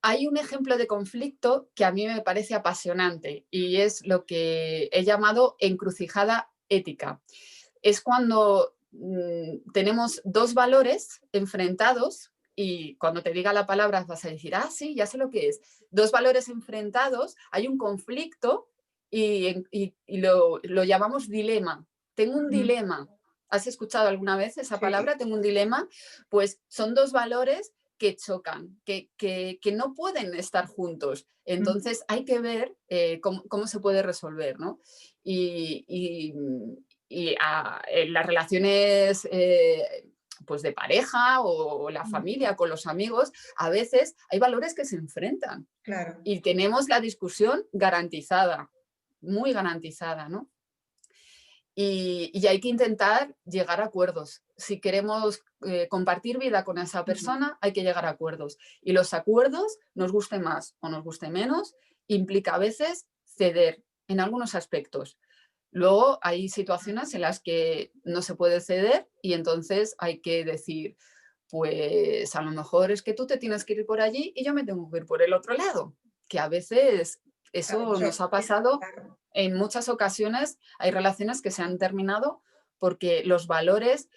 hay un ejemplo de conflicto que a mí me parece apasionante y es lo que he llamado encrucijada ética. Es cuando tenemos dos valores enfrentados, y cuando te diga la palabra vas a decir, ah, sí, ya sé lo que es. Dos valores enfrentados, hay un conflicto y lo llamamos dilema. Tengo un dilema. ¿Has escuchado alguna vez esa palabra? Tengo un dilema. Pues son dos valores que chocan, que no pueden estar juntos. Entonces hay que ver cómo se puede resolver, ¿no? Y en las relaciones pues de pareja o la familia con los amigos, a veces hay valores que se enfrentan.
Claro.
Y tenemos la discusión garantizada, muy garantizada, ¿no? Y hay que intentar llegar a acuerdos. Si queremos compartir vida con esa persona, hay que llegar a acuerdos. Y los acuerdos, nos guste más o nos guste menos, implica a veces ceder en algunos aspectos. Luego hay situaciones en las que no se puede ceder y entonces hay que decir, pues a lo mejor es que tú te tienes que ir por allí y yo me tengo que ir por el otro lado, que a veces eso nos ha pasado en muchas ocasiones. Hay relaciones que se han terminado porque los valores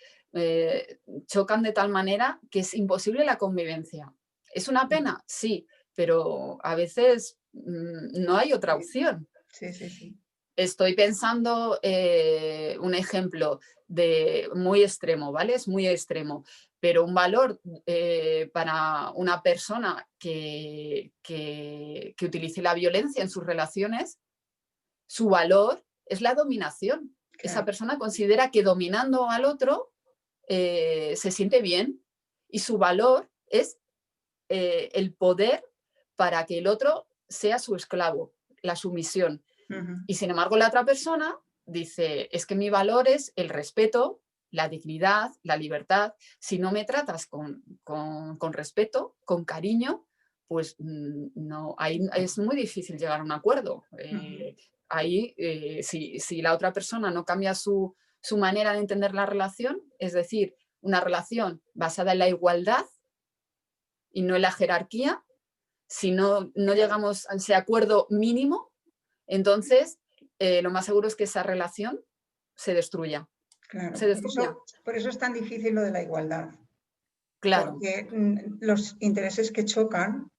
chocan de tal manera que es imposible la convivencia. ¿Es una pena? Sí, pero a veces no hay otra opción.
Sí.
Estoy pensando un ejemplo muy extremo, ¿vale? Es muy extremo, pero un valor para una persona que utilice la violencia en sus relaciones, su valor es la dominación. Claro. Esa persona considera que dominando al otro se siente bien y su valor es el poder para que el otro sea su esclavo, la sumisión.
Ujú.
Y sin embargo la otra persona dice, es que mi valor es el respeto, la dignidad, la libertad. Si no me tratas con respeto, con cariño, pues no, ahí es muy difícil llegar a un acuerdo.
Ujú.
Ahí, si la otra persona no cambia su manera de entender la relación, es decir, una relación basada en la igualdad y no en la jerarquía, si no
Claro,
llegamos a ese acuerdo mínimo, entonces lo más seguro es que esa relación se destruya.
claro.
Se destruya,
Por eso es tan difícil lo de la igualdad,
claro.
porque los intereses que chocan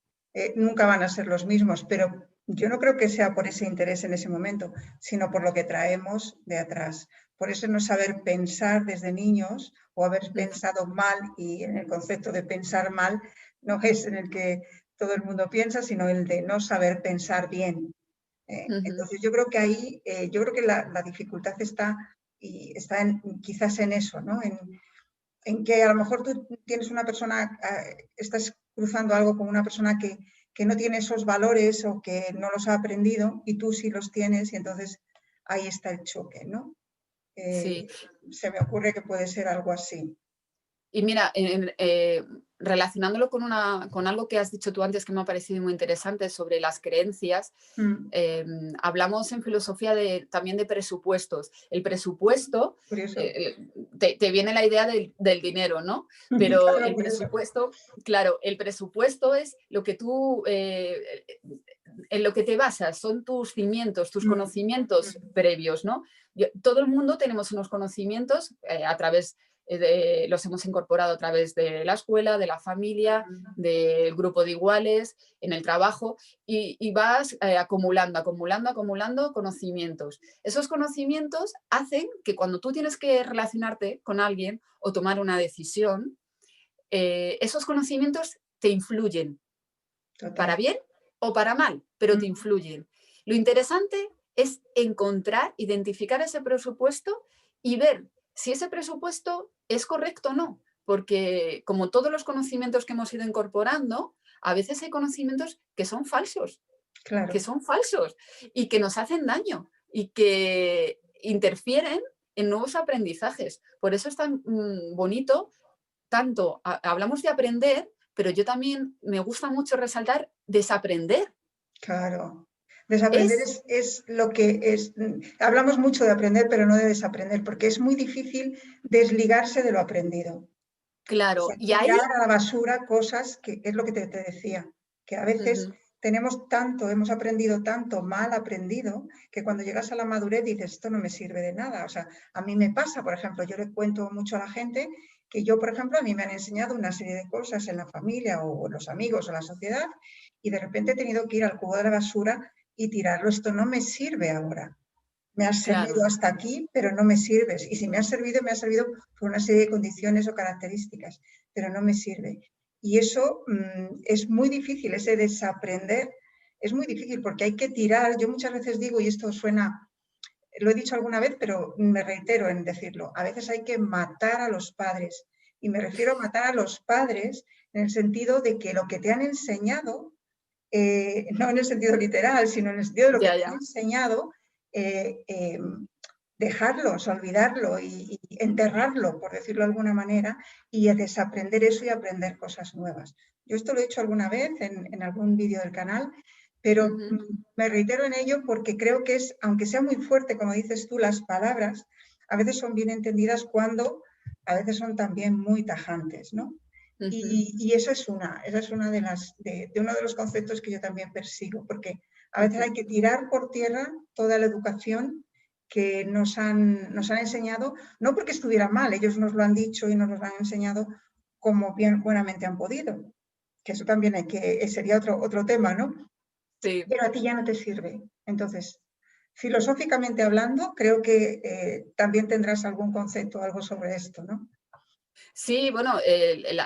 nunca van a ser los mismos, pero yo no creo que sea por ese interés en ese momento, sino por lo que traemos de atrás. Por eso no saber pensar desde niños o haber
Ujú,
pensado mal, y en el concepto de pensar mal no es en el que todo el mundo piensa, sino el de no saber pensar bien.
ujú,
Entonces yo creo que ahí, yo creo que la dificultad está, y está quizás en eso, ¿no? En que a lo mejor tú tienes una persona, estás cruzando algo con una persona que no tiene esos valores o que no los ha aprendido y tú sí los tienes, y entonces ahí está el choque, ¿no?
sí.
Se me ocurre que puede ser algo así.
Y mira, relacionándolo con algo que has dicho tú antes que me ha parecido muy interesante sobre las creencias,
Mm,
hablamos en filosofía también de presupuestos. El presupuesto,
curioso.
eh, te viene la idea del dinero, ¿no? Pero
Claro,
el
curioso.
presupuesto, claro, el presupuesto es lo que tú, en lo que te basas, son tus cimientos, tus
Mm,
conocimientos
mm,
previos, ¿no? Todo el mundo tenemos unos conocimientos a través los hemos incorporado a través de la escuela, de la familia,
mm,
del grupo de iguales, en el trabajo, y vas acumulando conocimientos. Esos conocimientos hacen que cuando tú tienes que relacionarte con alguien o tomar una decisión, esos conocimientos te influyen,
total.
para bien o para mal, pero te
Mm,
influyen. Lo interesante es encontrar, identificar ese presupuesto y ver si ese presupuesto es correcto o no, porque como todos los conocimientos que hemos ido incorporando, a veces hay conocimientos que
claro.
son falsos y que nos hacen daño y que interfieren en nuevos aprendizajes. Por eso es tan bonito, tanto hablamos de aprender, pero yo también me gusta mucho resaltar desaprender.
Claro. Desaprender
Es
es lo que es. Hablamos mucho de aprender, pero no de desaprender, porque es muy difícil desligarse de lo aprendido. O
claro,
sea,
y ahí,
tirar a la basura cosas que es lo que te decía, que a veces
ujú,
tenemos tanto, hemos aprendido tanto mal aprendido, que cuando llegas a la madurez dices, esto no me sirve de nada. O sea, a mí me pasa, por ejemplo, yo le cuento mucho a la gente que yo, por ejemplo, a mí me han enseñado una serie de cosas en la familia o los amigos o la sociedad, y de repente he tenido que ir al cubo de la basura y tirarlo. Esto no me sirve ahora. Me has
claro,
servido hasta aquí, pero no me sirves. Y si me ha servido por una serie de condiciones o características, pero no me sirve. Y eso es muy difícil, ese desaprender es muy difícil porque hay que tirar. Yo muchas veces digo, y esto suena, lo he dicho alguna vez, pero me reitero en decirlo, a veces hay que matar a los padres. Y me refiero a matar a los padres en el sentido de que lo que te han enseñado, no en el sentido literal, sino en el sentido de lo que
ya,
te han
ya,
enseñado, eh, eh, dejarlos, olvidarlo y enterrarlo, por decirlo de alguna manera, y a desaprender eso y aprender cosas nuevas. Yo esto lo he hecho alguna vez en algún vídeo del canal, pero
ujú,
me reitero en ello porque creo que es, aunque sea muy fuerte, como dices tú, las palabras, a veces son bien entendidas cuando a veces son también muy tajantes, ¿no?
ujú,
Y esa es una de uno de los conceptos que yo también persigo, porque a veces
ujú.
hay que tirar por tierra toda la educación que nos han enseñado, no porque estuviera mal, ellos nos lo han dicho y nos lo han enseñado como bien buenamente han podido, que eso también sería otro tema, ¿no?
Sí.
Pero a ti ya no te sirve. Entonces, filosóficamente hablando, creo que también tendrás algún concepto, algo sobre esto, ¿no?
Sí, bueno,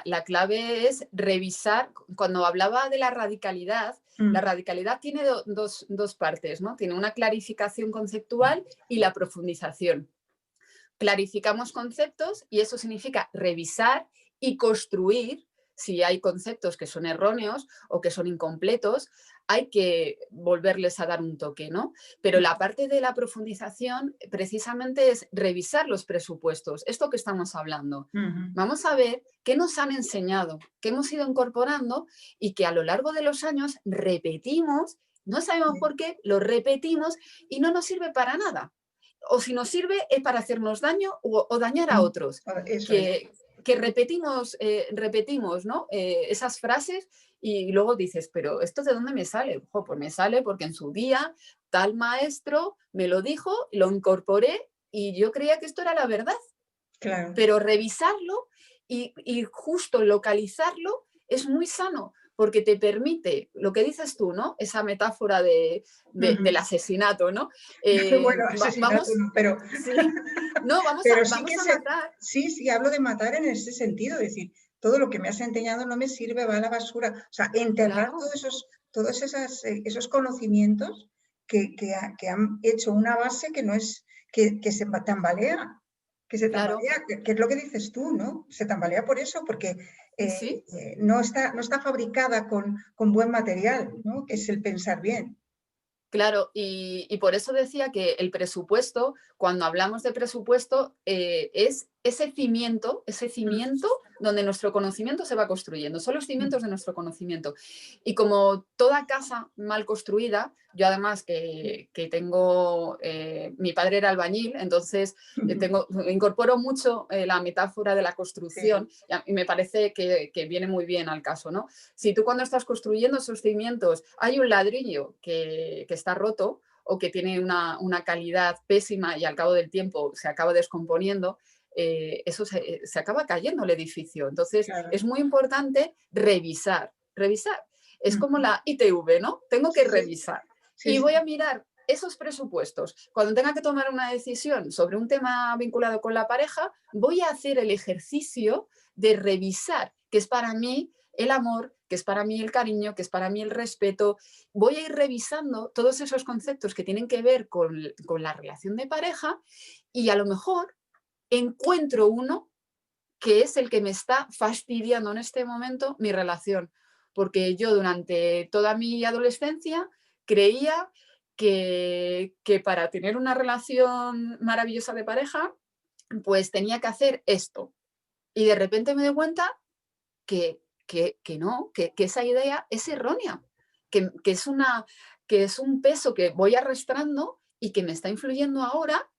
la clave es revisar. Cuando hablaba de la
Mm,
radicalidad tiene dos partes, ¿no? Tiene una clarificación conceptual y la profundización. Clarificamos conceptos y eso significa revisar y construir si hay conceptos que son erróneos o que son incompletos, hay que volverles a dar un toque, ¿no? Pero la parte de la profundización precisamente es revisar los presupuestos, esto que estamos hablando. Vamos a ver qué nos han enseñado, qué hemos ido incorporando y que a lo largo de los años repetimos, no sabemos por qué, lo repetimos y no nos sirve para nada. O si nos sirve es para hacernos daño o dañar a otros.
Eso es.
Que repetimos, ¿no? Esas frases y luego dices, pero ¿esto de dónde me sale? Ojo, pues me sale porque en su día tal maestro me lo dijo, lo incorporé y yo creía que esto era la verdad.
Claro.
Pero revisarlo y justo localizarlo es muy sano porque te permite, lo que dices tú, ¿no? Esa metáfora del asesinato, ¿no?
Bueno, asesinato no, pero...
Sí, no, vamos
pero
a matar.
Sí, hablo de matar en ese sentido, es decir, todo lo que me has enseñado no me sirve, va a la basura. O sea, enterrar
Claro.
todos esos conocimientos que han hecho una base que no es, que se tambalea.
Claro.
Que es lo que dices tú, ¿no? Se tambalea por eso, porque
Sí.
no está fabricada con buen material, ¿no? Que es el pensar bien.
Claro, y por eso decía que el presupuesto, cuando hablamos de presupuesto, es ese cimiento donde nuestro conocimiento se va construyendo, son los cimientos de nuestro conocimiento. Y como toda casa mal construida, yo además que tengo, mi padre era albañil, entonces incorporo mucho la metáfora de la construcción y me parece que viene muy bien al caso, ¿no? Si tú cuando estás construyendo esos cimientos hay un ladrillo que está roto o que tiene una calidad pésima y al cabo del tiempo se acaba descomponiendo, eso se acaba cayendo el edificio. Entonces
Claro.
es muy importante revisar. Es como la ITV, ¿no? Tengo que revisar. Y voy a mirar esos presupuestos. Cuando tenga que tomar una decisión sobre un tema vinculado con la pareja, voy a hacer el ejercicio de revisar qué es para mí el amor, que es para mí el cariño, que es para mí el respeto. Voy a ir revisando todos esos conceptos que tienen que ver con la relación de pareja y a lo mejor encuentro uno que es el que me está fastidiando en este momento mi relación. Porque yo durante toda mi adolescencia creía que para tener una relación maravillosa de pareja, pues tenía que hacer esto. Y de repente me doy cuenta que no, que esa idea es errónea, que es un peso que voy arrastrando y que me está influyendo ahora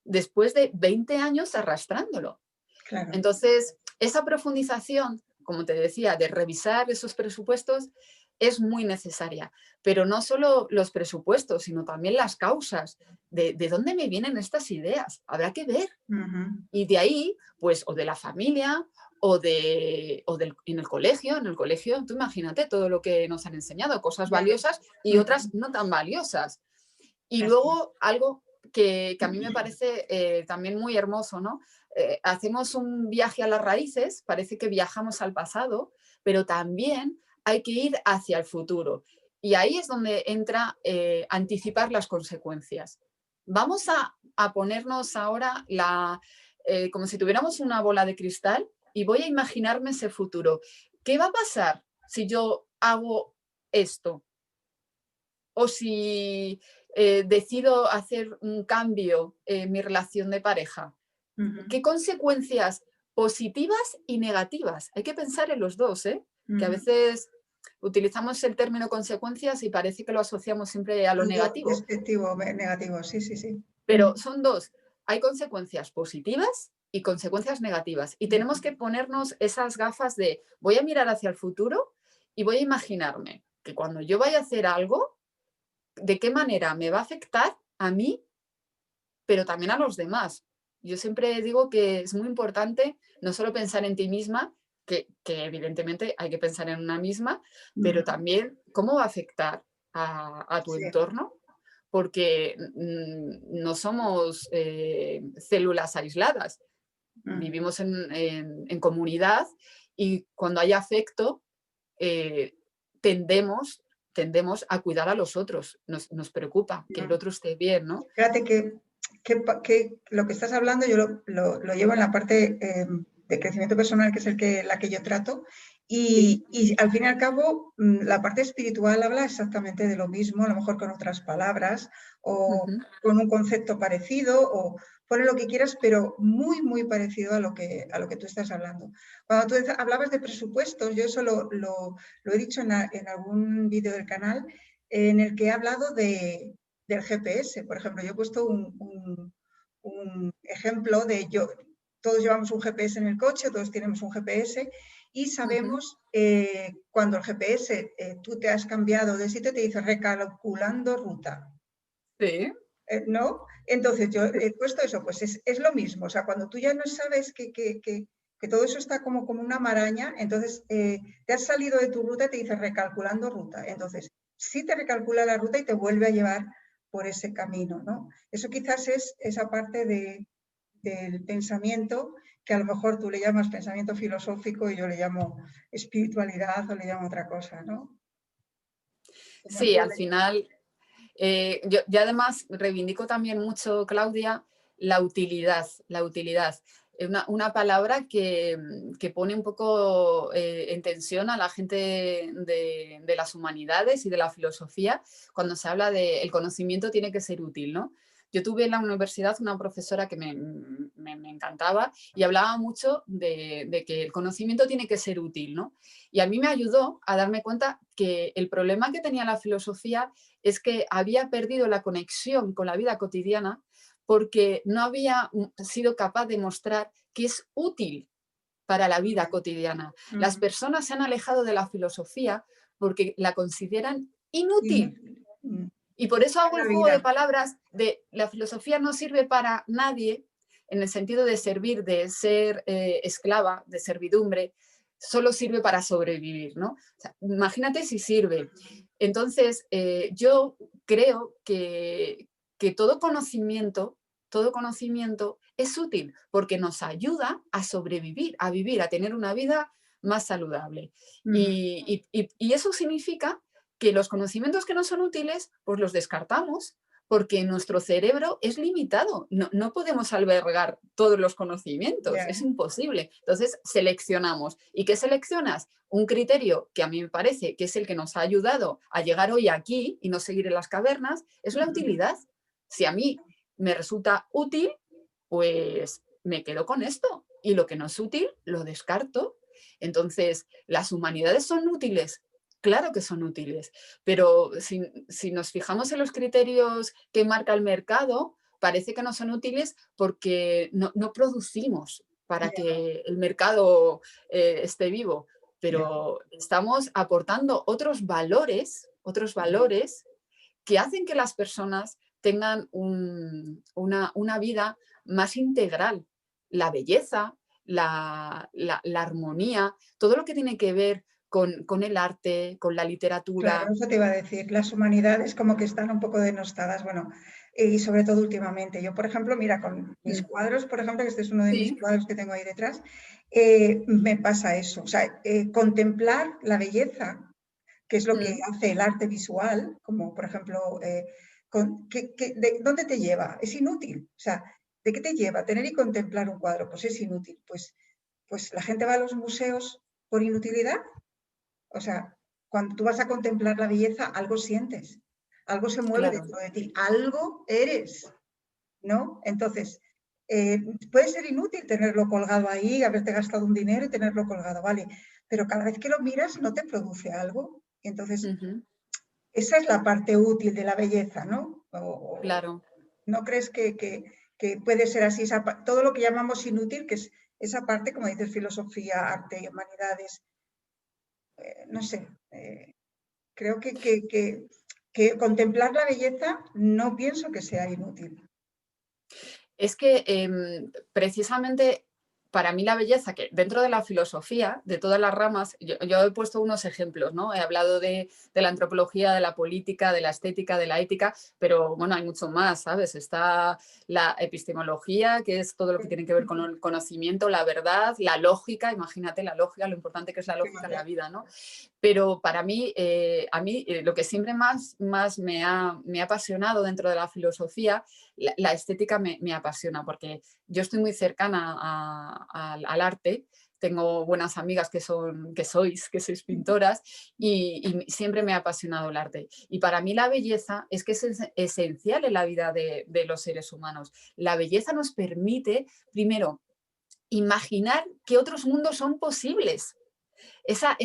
después de 20 años arrastrándolo.
Claro.
Entonces, esa profundización, como te decía, de revisar esos presupuestos es muy necesaria, pero no solo los presupuestos, sino también las causas de dónde me vienen estas ideas. Habrá que ver. Y de ahí, pues, o de la familia, en el colegio, tú imagínate todo lo que nos han enseñado, cosas valiosas y otras no tan valiosas. Y luego algo que a mí me parece también muy hermoso, ¿no? Hacemos un viaje a las raíces, parece que viajamos al pasado, pero también hay que ir hacia el futuro. Y ahí es donde entra anticipar las consecuencias. Vamos a ponernos ahora como si tuviéramos una bola de cristal y voy a imaginarme ese futuro. ¿Qué va a pasar si yo hago esto? O si decido hacer un cambio en mi relación de pareja. ¿Qué consecuencias positivas y negativas? Hay que pensar en los dos, que a veces utilizamos el término consecuencias y parece que lo asociamos siempre a lo negativo.
Despectivo, negativo, sí.
Pero son dos. Hay consecuencias positivas y consecuencias negativas. Y tenemos que ponernos esas gafas de voy a mirar hacia el futuro y voy a imaginarme que cuando yo vaya a hacer algo, de qué manera me va a afectar a mí, pero también a los demás. Yo siempre digo que es muy importante no solo pensar en ti misma, que evidentemente hay que pensar en una misma, pero también cómo va a afectar a tu entorno, porque no somos células aisladas, vivimos en comunidad y cuando hay afecto tendemos a cuidar a los otros, nos preocupa que el otro esté bien, ¿no?
Fíjate que lo que estás hablando yo lo llevo en la parte de crecimiento personal, que es la que yo trato,
Sí.
y al fin y al cabo la parte espiritual habla exactamente de lo mismo, a lo mejor con otras palabras o
Ujú,
con un concepto parecido o pone lo que quieras, pero muy, muy parecido a lo que tú estás hablando. Cuando tú hablabas de presupuestos, yo eso lo he dicho en algún vídeo del canal, en el que he hablado del GPS. Por ejemplo, yo he puesto un ejemplo de todos llevamos un GPS en el coche, todos tenemos un GPS y
ujú.
sabemos cuando el GPS, tú te has cambiado de sitio, te dice recalculando ruta.
Sí.
¿No? Entonces yo he puesto eso, pues es lo mismo, o sea, cuando tú ya no sabes que todo eso está como una maraña, entonces te has salido de tu ruta y te dice recalculando ruta. Entonces, sí te recalcula la ruta y te vuelve a llevar por ese camino, ¿no? Eso quizás es esa parte del pensamiento que a lo mejor tú le llamas pensamiento filosófico y yo le llamo espiritualidad o le llamo otra cosa, ¿no? Como
Sí,
tú
al final, yo además reivindico también mucho, Claudia, la utilidad, la utilidad. Una palabra que pone un poco en tensión a la gente de las humanidades y de la filosofía cuando se habla de el conocimiento tiene que ser útil, ¿no? Yo tuve en la universidad una profesora que me encantaba y hablaba mucho de que el conocimiento tiene que ser útil, ¿no? Y a mí me ayudó a darme cuenta que el problema que tenía la filosofía es que había perdido la conexión con la vida cotidiana porque no había sido capaz de mostrar que es útil para la vida cotidiana. Las
mm,
personas se han alejado de la filosofía porque la consideran inútil.
inútil,
Y por eso hago
en
el
la
juego de
vida.
palabras de la filosofía no sirve para nadie en el sentido de servir, de ser esclava, de servidumbre, solo sirve para sobrevivir, ¿no? O sea, imagínate si sirve. Entonces, yo creo que todo conocimiento es útil porque nos ayuda a sobrevivir, a vivir, a tener una vida más saludable.
Ujú.
Y eso significa que los conocimientos que no son útiles, pues los descartamos, porque nuestro cerebro es limitado. No podemos albergar todos los conocimientos,
Ya.
es imposible. Entonces, seleccionamos. ¿Y qué seleccionas? Un criterio que a mí me parece que es el que nos ha ayudado a llegar hoy aquí y no seguir en las cavernas, es la
Ujú.
utilidad. Si a mí me resulta útil, pues me quedo con esto. Y lo que no es útil, lo descarto. Entonces, ¿las humanidades son útiles? Claro que son útiles, pero si nos fijamos en los criterios que marca el mercado, parece que no son útiles porque no producimos para
Ya,
que el mercado esté vivo,
ya.
pero estamos aportando otros valores que hacen que las personas tengan una vida más integral. La belleza, la armonía, todo lo que tiene que ver con el arte, con la
Claro,
literatura.
eso te iba a decir. Las humanidades como que están un poco denostadas, bueno, y sobre todo últimamente. Yo, por ejemplo, mira, con mis
Mm,
cuadros, por ejemplo, que este es uno de mis
sí,
cuadros que tengo ahí detrás, me pasa eso. O sea, contemplar la belleza, que es lo que
mm,
hace el arte visual, como por ejemplo, ¿dónde te lleva? Es inútil. O sea, ¿de qué te lleva tener y contemplar un cuadro? Pues es inútil. Pues la gente va a los museos por inutilidad. O sea, cuando tú vas a contemplar la belleza, algo sientes, algo se mueve
claro.
dentro de ti, algo eres, ¿no? Entonces, puede ser inútil tenerlo colgado ahí, haberte gastado un dinero y tenerlo colgado, ¿vale? Pero cada vez que lo miras no te produce algo. Y entonces,
Ujú,
esa es la parte útil de la belleza, ¿no? O
claro.
¿no crees que puede ser así? Todo lo que llamamos inútil, que es esa parte, como dices, filosofía, arte, humanidades, no sé, creo que contemplar la belleza no pienso que sea inútil.
Es que precisamente para mí la belleza, que dentro de la filosofía, de todas las ramas, yo he puesto unos ejemplos, ¿no? He hablado de la antropología, de la política, de la estética, de la ética, pero bueno, hay mucho más, ¿sabes? Está la epistemología, que es todo lo que tiene que ver con el conocimiento, la verdad, la lógica, imagínate la lógica, lo importante que es la lógica en la vida, ¿no? Pero para mí, lo que siempre más me ha apasionado dentro de la filosofía, la estética me apasiona, porque yo estoy muy cercana al arte. Tengo buenas amigas que sois pintoras y siempre me ha apasionado el arte. Y para mí la belleza es que es esencial en la vida de los seres humanos. La belleza nos permite, primero, imaginar que otros mundos son posibles. Esa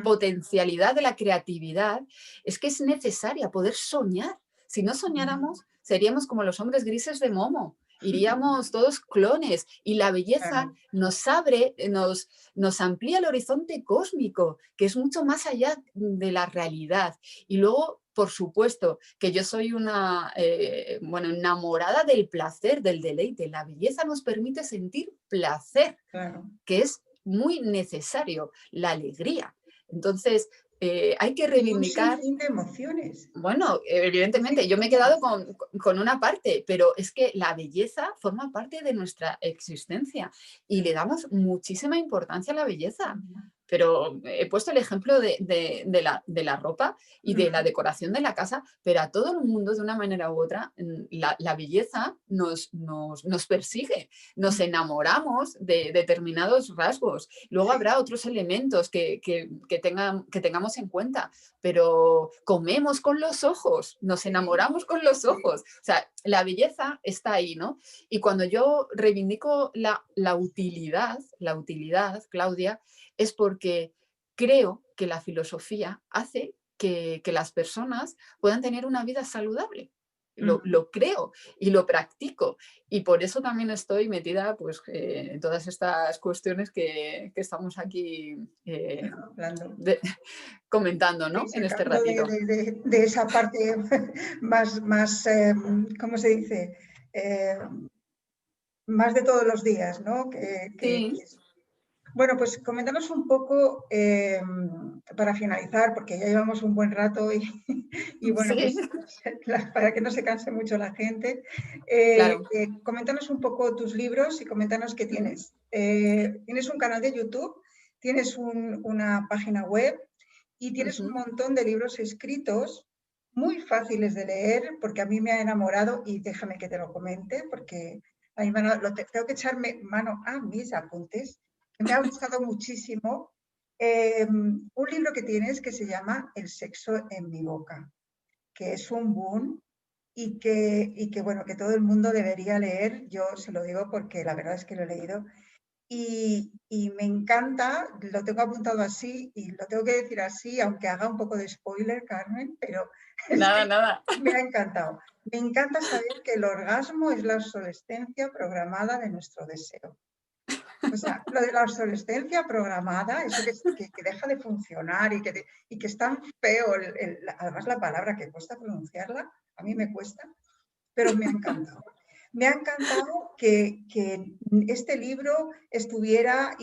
potencialidad de la creatividad es que es necesaria poder soñar. Si no soñáramos, seríamos como los hombres grises de Momo. Iríamos todos clones y la belleza nos abre, nos amplía el horizonte cósmico, que es mucho más allá de la realidad. Y luego, por supuesto, que yo soy una enamorada del placer, del deleite. La belleza nos permite sentir placer, que es muy necesario, la alegría. Entonces, hay que reivindicar...
Un sinfín de emociones.
Bueno, evidentemente, yo me he quedado con una parte, pero es que la belleza forma parte de nuestra existencia y le damos muchísima importancia a la belleza. Pero he puesto el ejemplo de la ropa y de la decoración de la casa, pero a todo el mundo, de una manera u otra, la belleza nos persigue, nos enamoramos de determinados rasgos. Luego habrá otros elementos que tengamos en cuenta, pero comemos con los ojos, nos enamoramos con los ojos. O sea, la belleza está ahí, ¿no? Y cuando yo reivindico la utilidad, Claudia, es porque creo que la filosofía hace que las personas puedan tener una vida saludable. Lo creo y lo practico. Y por eso también estoy metida pues, en todas estas cuestiones que estamos aquí comentando, ¿no? En este ratito.
De esa parte más ¿cómo se dice? Más de todos los días, ¿no?
Sí.
Bueno, pues coméntanos un poco para finalizar, porque ya llevamos un buen rato y bueno,
sí.
pues para que no se canse mucho la gente,
Claro.
coméntanos un poco tus libros y coméntanos qué tienes. Tienes un canal de YouTube, tienes una página web y tienes un montón de libros escritos muy fáciles de leer, porque a mí me ha enamorado y déjame que te lo comente, porque a mí tengo que echarme mano a mis apuntes. Me ha gustado muchísimo un libro que tienes que se llama El sexo en mi boca, que es un boom y que bueno, que todo el mundo debería leer. Yo se lo digo porque la verdad es que lo he leído y me encanta, lo tengo apuntado así y lo tengo que decir así, aunque haga un poco de spoiler, Carmen, pero
nada.
Me ha encantado. Me encanta saber que el orgasmo es la obsolescencia programada de nuestro deseo. O sea, lo de la obsolescencia programada, eso que deja de funcionar y que es tan feo, además la palabra que cuesta pronunciarla, a mí me cuesta, pero me ha encantado. Me ha encantado que este libro estuviera,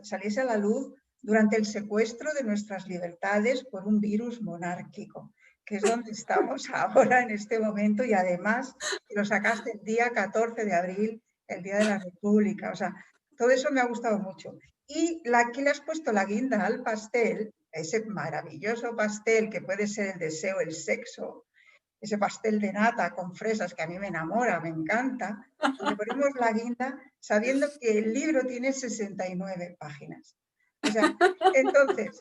saliese a la luz durante el secuestro de nuestras libertades por un virus monárquico, que es donde estamos ahora en este momento y además lo sacaste el día 14 de abril, el Día de la República. O sea, todo eso me ha gustado mucho. Y aquí le has puesto la guinda al pastel, ese maravilloso pastel que puede ser el deseo, el sexo, ese pastel de nata con fresas que a mí me enamora, me encanta, le ponemos la guinda sabiendo que el libro tiene 69 páginas. O sea, entonces,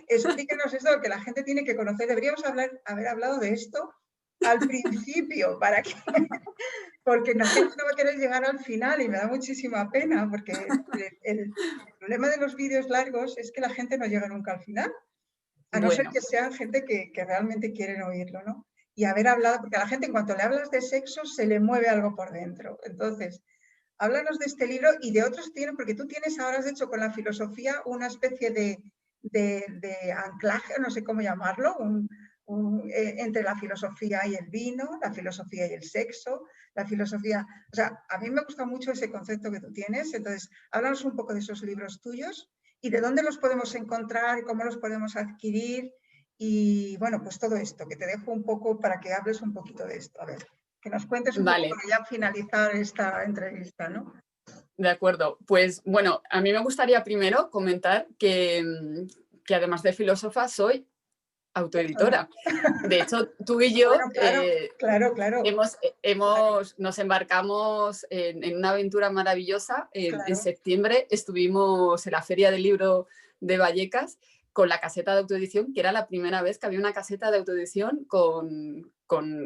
explíquenos eso, que la gente tiene que conocer. Deberíamos haber hablado de esto al principio, porque la gente no va a querer llegar al final y me da muchísima pena, porque el problema de los vídeos largos es que la gente no llega nunca al final, a no ser que sean gente que realmente quieren oírlo, ¿no? Y haber hablado, porque a la gente en cuanto le hablas de sexo se le mueve algo por dentro. Entonces, háblanos de este libro y de otros porque tú tienes, ahora has hecho con la filosofía una especie de anclaje, no sé cómo llamarlo, entre la filosofía y el vino, la filosofía y el sexo, la filosofía... O sea, a mí me gusta mucho ese concepto que tú tienes, entonces, háblanos un poco de esos libros tuyos y de dónde los podemos encontrar, cómo los podemos adquirir y, bueno, pues todo esto, que te dejo un poco para que hables un poquito de esto. A ver, que nos cuentes un poco para ya finalizar esta entrevista, ¿no?
De acuerdo. Pues, bueno, a mí me gustaría primero comentar que además de filósofa soy autoeditora. De hecho, tú y yo
Bueno, claro.
nos embarcamos en una aventura maravillosa. En
Claro.
septiembre estuvimos en la Feria del Libro de Vallecas con la caseta de autoedición, que era la primera vez que había una caseta de autoedición con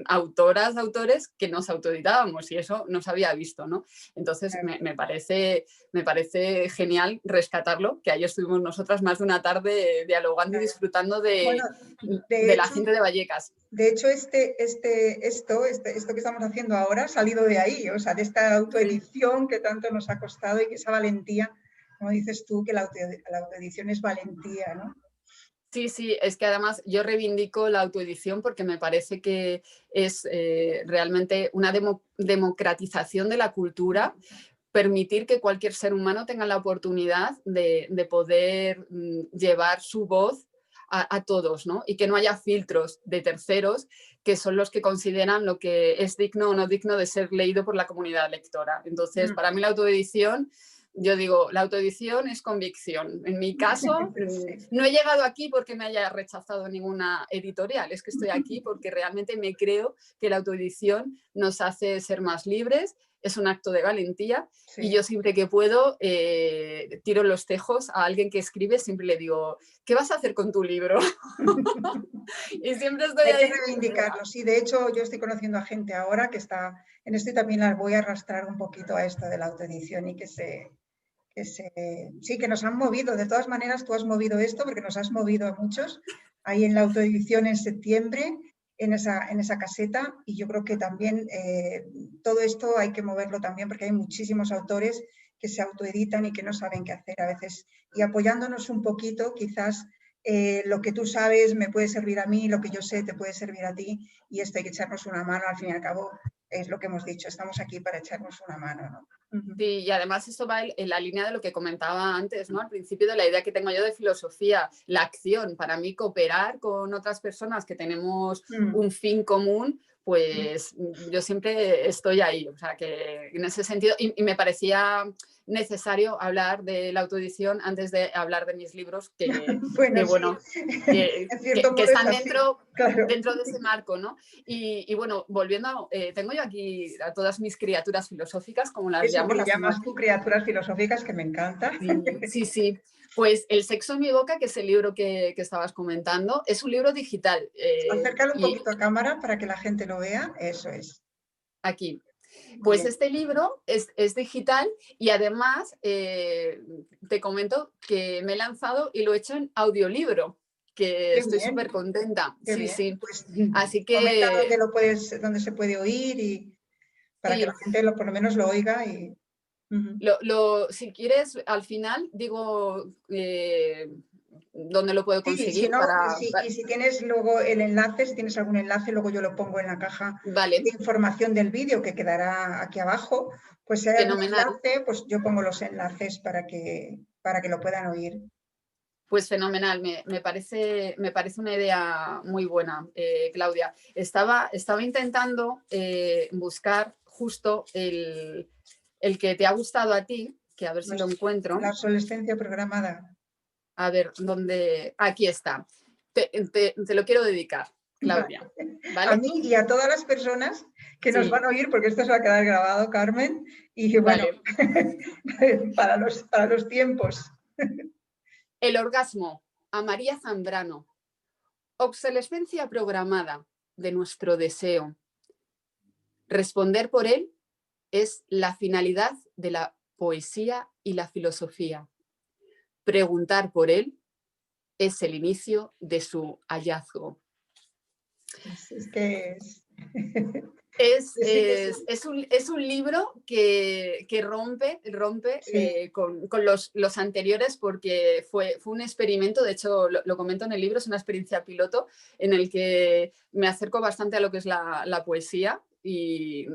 autoras, autores que nos autoeditábamos, y eso no se había visto, ¿no? Entonces
Claro.
me parece genial rescatarlo, que ahí estuvimos nosotras más de una tarde dialogando y disfrutando de la gente de Vallecas.
De hecho, esto que estamos haciendo ahora ha salido de ahí, o sea, de esta autoedición que tanto nos ha costado, y que esa valentía, como dices tú, que la autoedición es valentía, ¿no?
Sí, sí, es que además yo reivindico la autoedición porque me parece que es realmente una democratización de la cultura, permitir que cualquier ser humano tenga la oportunidad de poder llevar su voz a todos, ¿no? Y que no haya filtros de terceros que son los que consideran lo que es digno o no digno de ser leído por la comunidad lectora. Entonces, para mí la autoedición, yo digo, la autoedición es convicción. En mi caso, no he llegado aquí porque me haya rechazado ninguna editorial, es que estoy aquí porque realmente me creo que la autoedición nos hace ser más libres, es un acto de valentía, y yo siempre que puedo tiro los tejos a alguien que escribe, siempre le digo, ¿qué vas a hacer con tu libro? Y siempre estoy ahí.
Hay que reivindicarlo, sí. De hecho, yo estoy conociendo a gente ahora que está en esto, y también las voy a arrastrar un poquito a esto de la autoedición, y sí, que nos han movido. De todas maneras, tú has movido esto porque nos has movido a muchos ahí en la autoedición en septiembre, en esa caseta, y yo creo que también todo esto hay que moverlo también porque hay muchísimos autores que se autoeditan y que no saben qué hacer a veces, y apoyándonos un poquito, quizás lo que tú sabes me puede servir a mí, lo que yo sé te puede servir a ti, y esto hay que echarnos una mano. Al fin y al cabo es lo que hemos dicho, estamos aquí para echarnos una mano, ¿no?
Sí, y además esto va en la línea de lo que comentaba antes, ¿no? Al principio, de la idea que tengo yo de filosofía, la acción. Para mí, cooperar con otras personas que tenemos un fin común, pues yo siempre estoy ahí. O sea, que en ese sentido, y me parecía necesario hablar de la autoedición antes de hablar de mis libros, que están dentro de ese marco, ¿no? Y bueno, volviendo, tengo yo aquí a todas mis criaturas filosóficas, como las llamo.
Eso que llamas tú criaturas filosóficas, que me encanta.
Sí, sí. Pues El sexo en mi boca, que es el libro que estabas comentando, es un libro digital.
Acércalo un poquito a cámara para que la gente lo vea. Eso es.
Aquí. Pues este libro es digital, y además te comento que me he lanzado y lo he hecho en audiolibro, que estoy súper contenta. Sí, sí.
Pues,
así que
dónde se puede oír, y para que la gente por lo menos lo oiga. Y
si quieres, al final digo dónde lo puedo conseguir.
Y si tienes luego el enlace, si tienes algún enlace, luego yo lo pongo en la caja de información del vídeo que quedará aquí abajo. Pues si hay algún enlace, pues yo pongo los enlaces para que lo puedan oír.
Pues fenomenal, me parece una idea muy buena, Claudia. Estaba intentando buscar justo el que te ha gustado a ti, que a ver si lo encuentro.
La obsolescencia programada.
A ver, ¿dónde? Aquí está. Te lo quiero dedicar, Claudia. ¿Vale?
A mí y a todas las personas que nos van a oír, porque esto se va a quedar grabado, Carmen, y bueno, para los tiempos.
El orgasmo, a María Zambrano. Obsolescencia programada de nuestro deseo. Responder por él es la finalidad de la poesía y la filosofía. Preguntar por él es el inicio de su hallazgo. Es un libro que rompe con los anteriores, porque fue un experimento. De hecho, lo comento en el libro, es una experiencia piloto en el que me acerco bastante a lo que es la poesía, y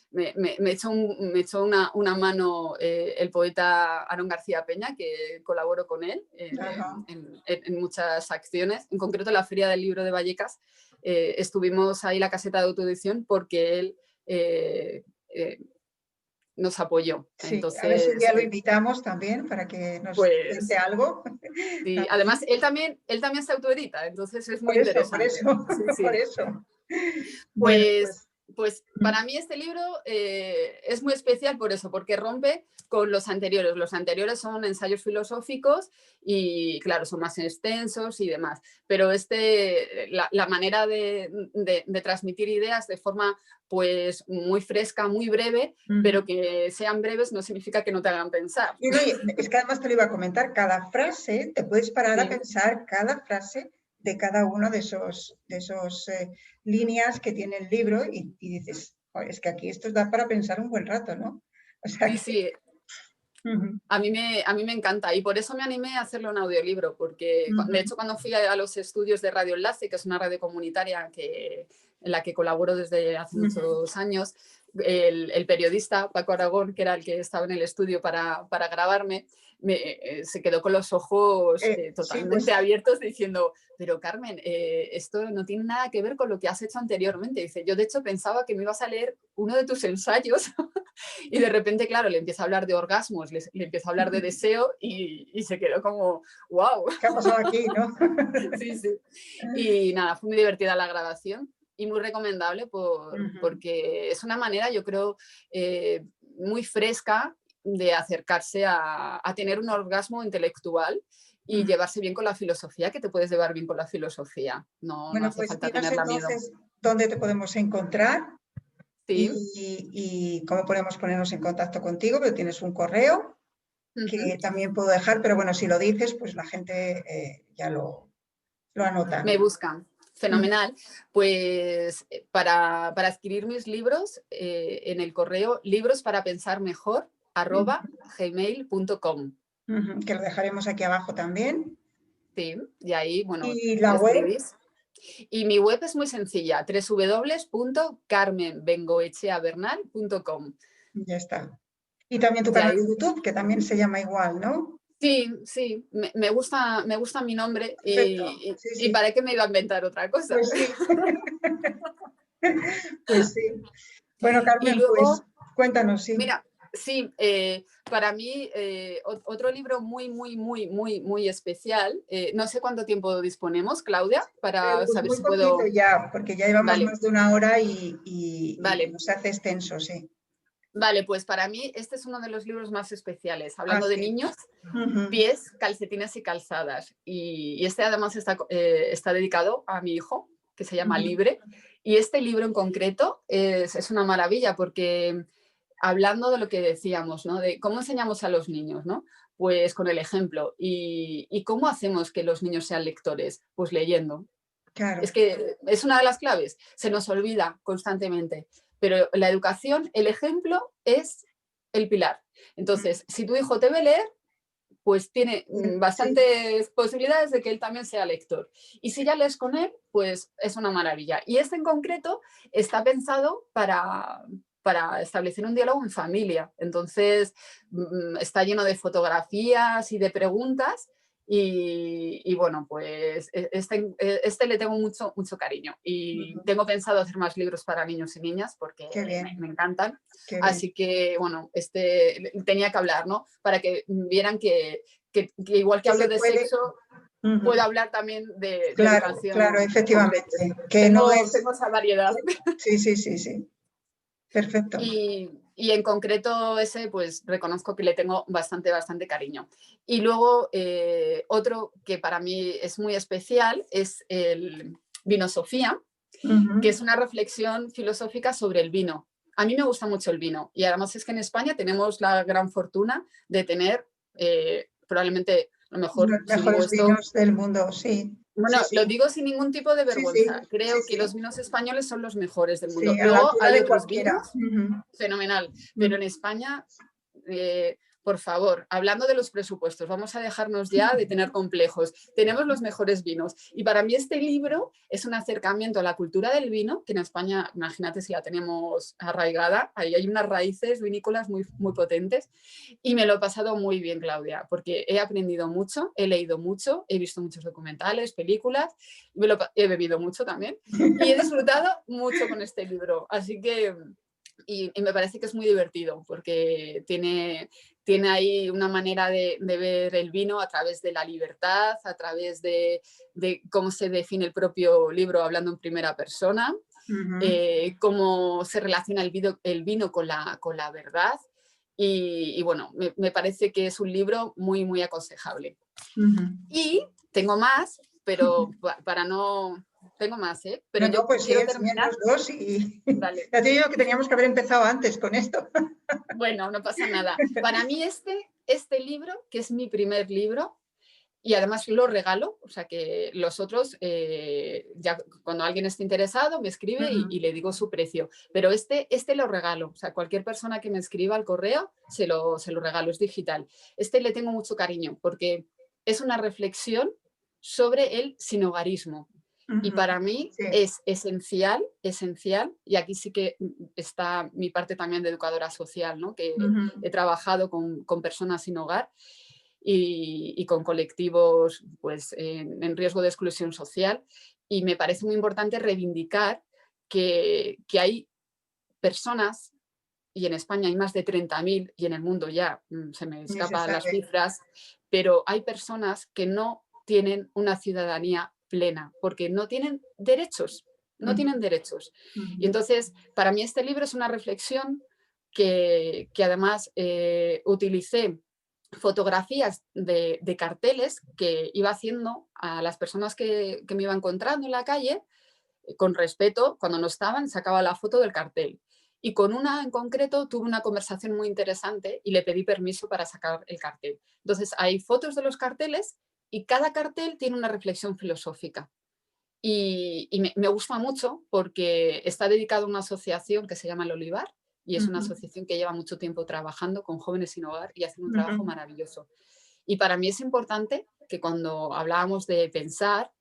me echó una mano el poeta Aarón García Peña, que colaboro con él en muchas acciones. En concreto, en la Feria del Libro de Vallecas estuvimos ahí, la caseta de autoedición, porque él nos apoyó.
Sí, a ver si un
Entonces,
día lo invitamos también para que nos
pues
cuente algo.
sí,
También.
además él también se autoedita, entonces es muy
Por eso, por
interesante.
eso,
Sí,
por
sí.
eso. Bueno,
Pues,
pues
pues para mí este libro es muy especial por eso, porque rompe con los anteriores. Los anteriores son ensayos filosóficos y, claro, son más extensos y demás. Pero la manera de transmitir ideas de forma pues muy fresca, muy breve, pero que sean breves no significa que no te hagan pensar.
y no, es que además te lo iba a comentar, cada frase, te puedes parar a
Sí.
pensar cada frase de cada uno de esos líneas que tiene el libro y dices, "Joder, es que aquí esto da para pensar un buen rato, ¿no?" O sea
Sí,
que,
sí,
ujú,
a mí me encanta y por eso me animé a hacerlo en audiolibro, porque de
ujú,
hecho cuando fui a los estudios de Radio Enlace, que es una radio comunitaria en la que colaboro desde hace
ujú.
muchos años, el periodista Paco Aragón, que era el que estaba en el estudio para grabarme, se quedó con los ojos
Sí,
totalmente
pues
abiertos diciendo, pero Carmen, esto no tiene nada que ver con lo que has hecho anteriormente. Dice, yo de hecho pensaba que me ibas a leer uno de tus ensayos y de repente, claro, le empieza a hablar de orgasmos, le empieza a hablar de deseo y se quedó como, wow.
¿qué ha pasado aquí, no?
Sí, sí. Y nada, fue muy divertida la grabación y muy recomendable
Ujú,
porque es una manera, yo creo, muy fresca de acercarse a tener un orgasmo intelectual y
ujú.
llevarse bien con la filosofía, que te puedes llevar bien con la filosofía. No
Bueno,
hace
pues
falta
dinos
tenerla miedo.
entonces dónde te podemos encontrar
Sí.
y cómo podemos ponernos en contacto contigo, pero tienes un correo
Ujú.
que también puedo dejar, pero bueno, si lo dices, pues la gente ya lo anota.
Me buscan.
Ujú,
Fenomenal. Pues para adquirir mis libros, en el correo
ujú,
librosparaPensarMejor@gmail.com.
ujú, que lo dejaremos aquí abajo también.
Sí, y ahí, bueno,
Y la web,
escribís. Y mi web es muy sencilla, www.carmenbengoecheabernal.com.
ya está. Y también tu
Y
canal
ahí,
de YouTube, que también se llama igual, ¿no?
sí, sí, me gusta mi nombre
Perfecto. Sí,
y
sí.
para qué me iba a inventar otra cosa.
Pues sí. Pues sí. Bueno,
Y
Carmen, pues
luego,
cuéntanos, sí.
mira, sí, para mí otro libro muy, muy, muy, muy, muy especial. No sé cuánto tiempo disponemos, Claudia, para
Pues
saber
muy
si
poquito
puedo.
ya, porque ya llevamos
Vale,
más de una hora y
vale,
nos hace extenso, sí.
vale, pues para mí este es uno de los libros más especiales.
Ah,
Hablando de
sí.
niños,
Ujú,
pies, calcetines y calzadas. Y este además está dedicado a mi hijo, que se llama
ujú.
Libre. Y este libro en concreto es una maravilla porque hablando de lo que decíamos, ¿no? De cómo enseñamos a los niños, ¿no? Pues con el ejemplo. ¿Y cómo hacemos que los niños sean lectores? Pues leyendo. Es
Claro.
que es una de las claves. Se nos olvida constantemente. Pero la educación, el ejemplo es el pilar. Entonces, si tu hijo te ve leer, pues tiene
Sí,
bastantes posibilidades de que él también sea lector. Y si ya lees con él, pues es una maravilla. Y este en concreto está pensado para establecer un diálogo en familia. Entonces, está lleno de fotografías y de preguntas. Y bueno, pues este le tengo mucho, mucho cariño. Y
ujú.
tengo pensado hacer más libros para niños y niñas porque
Qué bien,
me encantan.
qué bien.
Así que, bueno, tenía que hablar, ¿no? Para que vieran que igual que
Que
hablo
se
de
puede.
sexo, puedo
Ujú.
hablar también de
Claro, claro,
educación con
efectivamente.
peques.
Que no es.
Tengo esa variedad.
Sí, sí, sí, sí. Perfecto.
Y en concreto ese, pues reconozco que le tengo bastante, bastante cariño. Y luego otro que para mí es muy especial es el Vino Sofía, que
Ujú.
es una reflexión filosófica sobre el vino. A mí me gusta mucho el vino y además es que en España tenemos la gran fortuna de tener probablemente, a lo mejor
Los
si digo
mejores
esto,
vinos del mundo, sí. Sí,
bueno, lo
sí.
digo sin ningún tipo de
Sí, sí,
vergüenza.
sí,
Creo que los
sí.
vinos españoles son los mejores del mundo.
Sí, a la
Luego
altura
hay
de
otros
cualquiera.
vinos
Ujú,
fenomenal. Pero
ujú.
en España, por favor, hablando de los presupuestos, vamos a dejarnos ya de tener complejos. Tenemos los mejores vinos. Y para mí este libro es un acercamiento a la cultura del vino, que en España, imagínate si la tenemos arraigada, ahí hay unas raíces vinícolas muy, muy potentes. Y me lo he pasado muy bien, Claudia, porque he aprendido mucho, he leído mucho, he visto muchos documentales, películas, he bebido mucho también y he disfrutado mucho con este libro. Así que y me parece que es muy divertido porque tiene ahí una manera de ver el vino a través de la libertad, a través de cómo se define el propio libro hablando en primera persona, cómo se relaciona el vino con la verdad. Y bueno, me parece que es un libro muy, muy aconsejable. Y tengo más, pero para no... Tengo más, ¿eh? Pero
no,
yo
pues
quiero
sí,
terminar.
los dos y
Vale.
ya te digo que teníamos que haber empezado antes con esto.
Bueno, no pasa nada. Para mí este libro, que es mi primer libro, y además lo regalo, o sea que los otros, ya cuando alguien esté interesado, me escribe y le digo su precio. Pero este lo regalo, o sea, cualquier persona que me escriba al correo, se lo regalo, es digital. Este le tengo mucho cariño porque es una reflexión sobre el sinhogarismo. Y para mí es esencial, y aquí sí que está mi parte también de educadora social, ¿no? Que he trabajado con personas sin hogar y con colectivos pues, en riesgo de exclusión social. Y me parece muy importante reivindicar que hay personas, y en España hay más de 30.000 y en el mundo ya se me escapan las cifras, pero hay personas que no tienen una ciudadanía plena porque no tienen derechos, no tienen derechos. Y entonces, para mí este libro es una reflexión que además utilicé fotografías de carteles que iba haciendo a las personas que me iba encontrando en la calle, con respeto, cuando no estaban, sacaba la foto del cartel. Y con una en concreto tuve una conversación muy interesante y le pedí permiso para sacar el cartel. Entonces hay fotos de los carteles y cada cartel tiene una reflexión filosófica. Y me gusta mucho porque está dedicado a una asociación que se llama El Olivar y es una asociación que lleva mucho tiempo trabajando con jóvenes sin hogar y haciendo un trabajo maravilloso. Y para mí es importante que cuando hablábamos de pensar,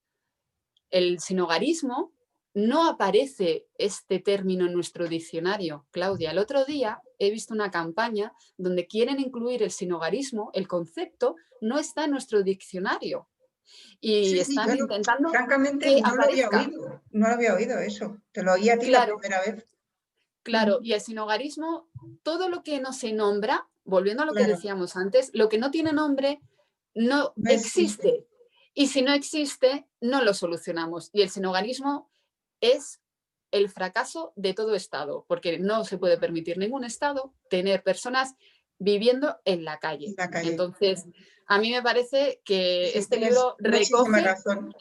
el sinhogarismo no aparece este término en nuestro diccionario. Claudia, el otro día he visto una campaña donde quieren incluir el sinhogarismo, el concepto no está en nuestro diccionario. Y están intentando
francamente,
que
no lo había
aparezca.
oído. No lo había oído eso. Te lo oí a ti la primera vez.
Claro, y el sinhogarismo, todo lo que no se nombra, volviendo a lo que decíamos antes, lo que no tiene nombre no existe. Y si no existe, no lo solucionamos. Y el sinhogarismo es el fracaso de todo Estado, porque no se puede permitir ningún Estado tener personas viviendo en la calle. Entonces, a mí me parece que este libro recoge...
razón.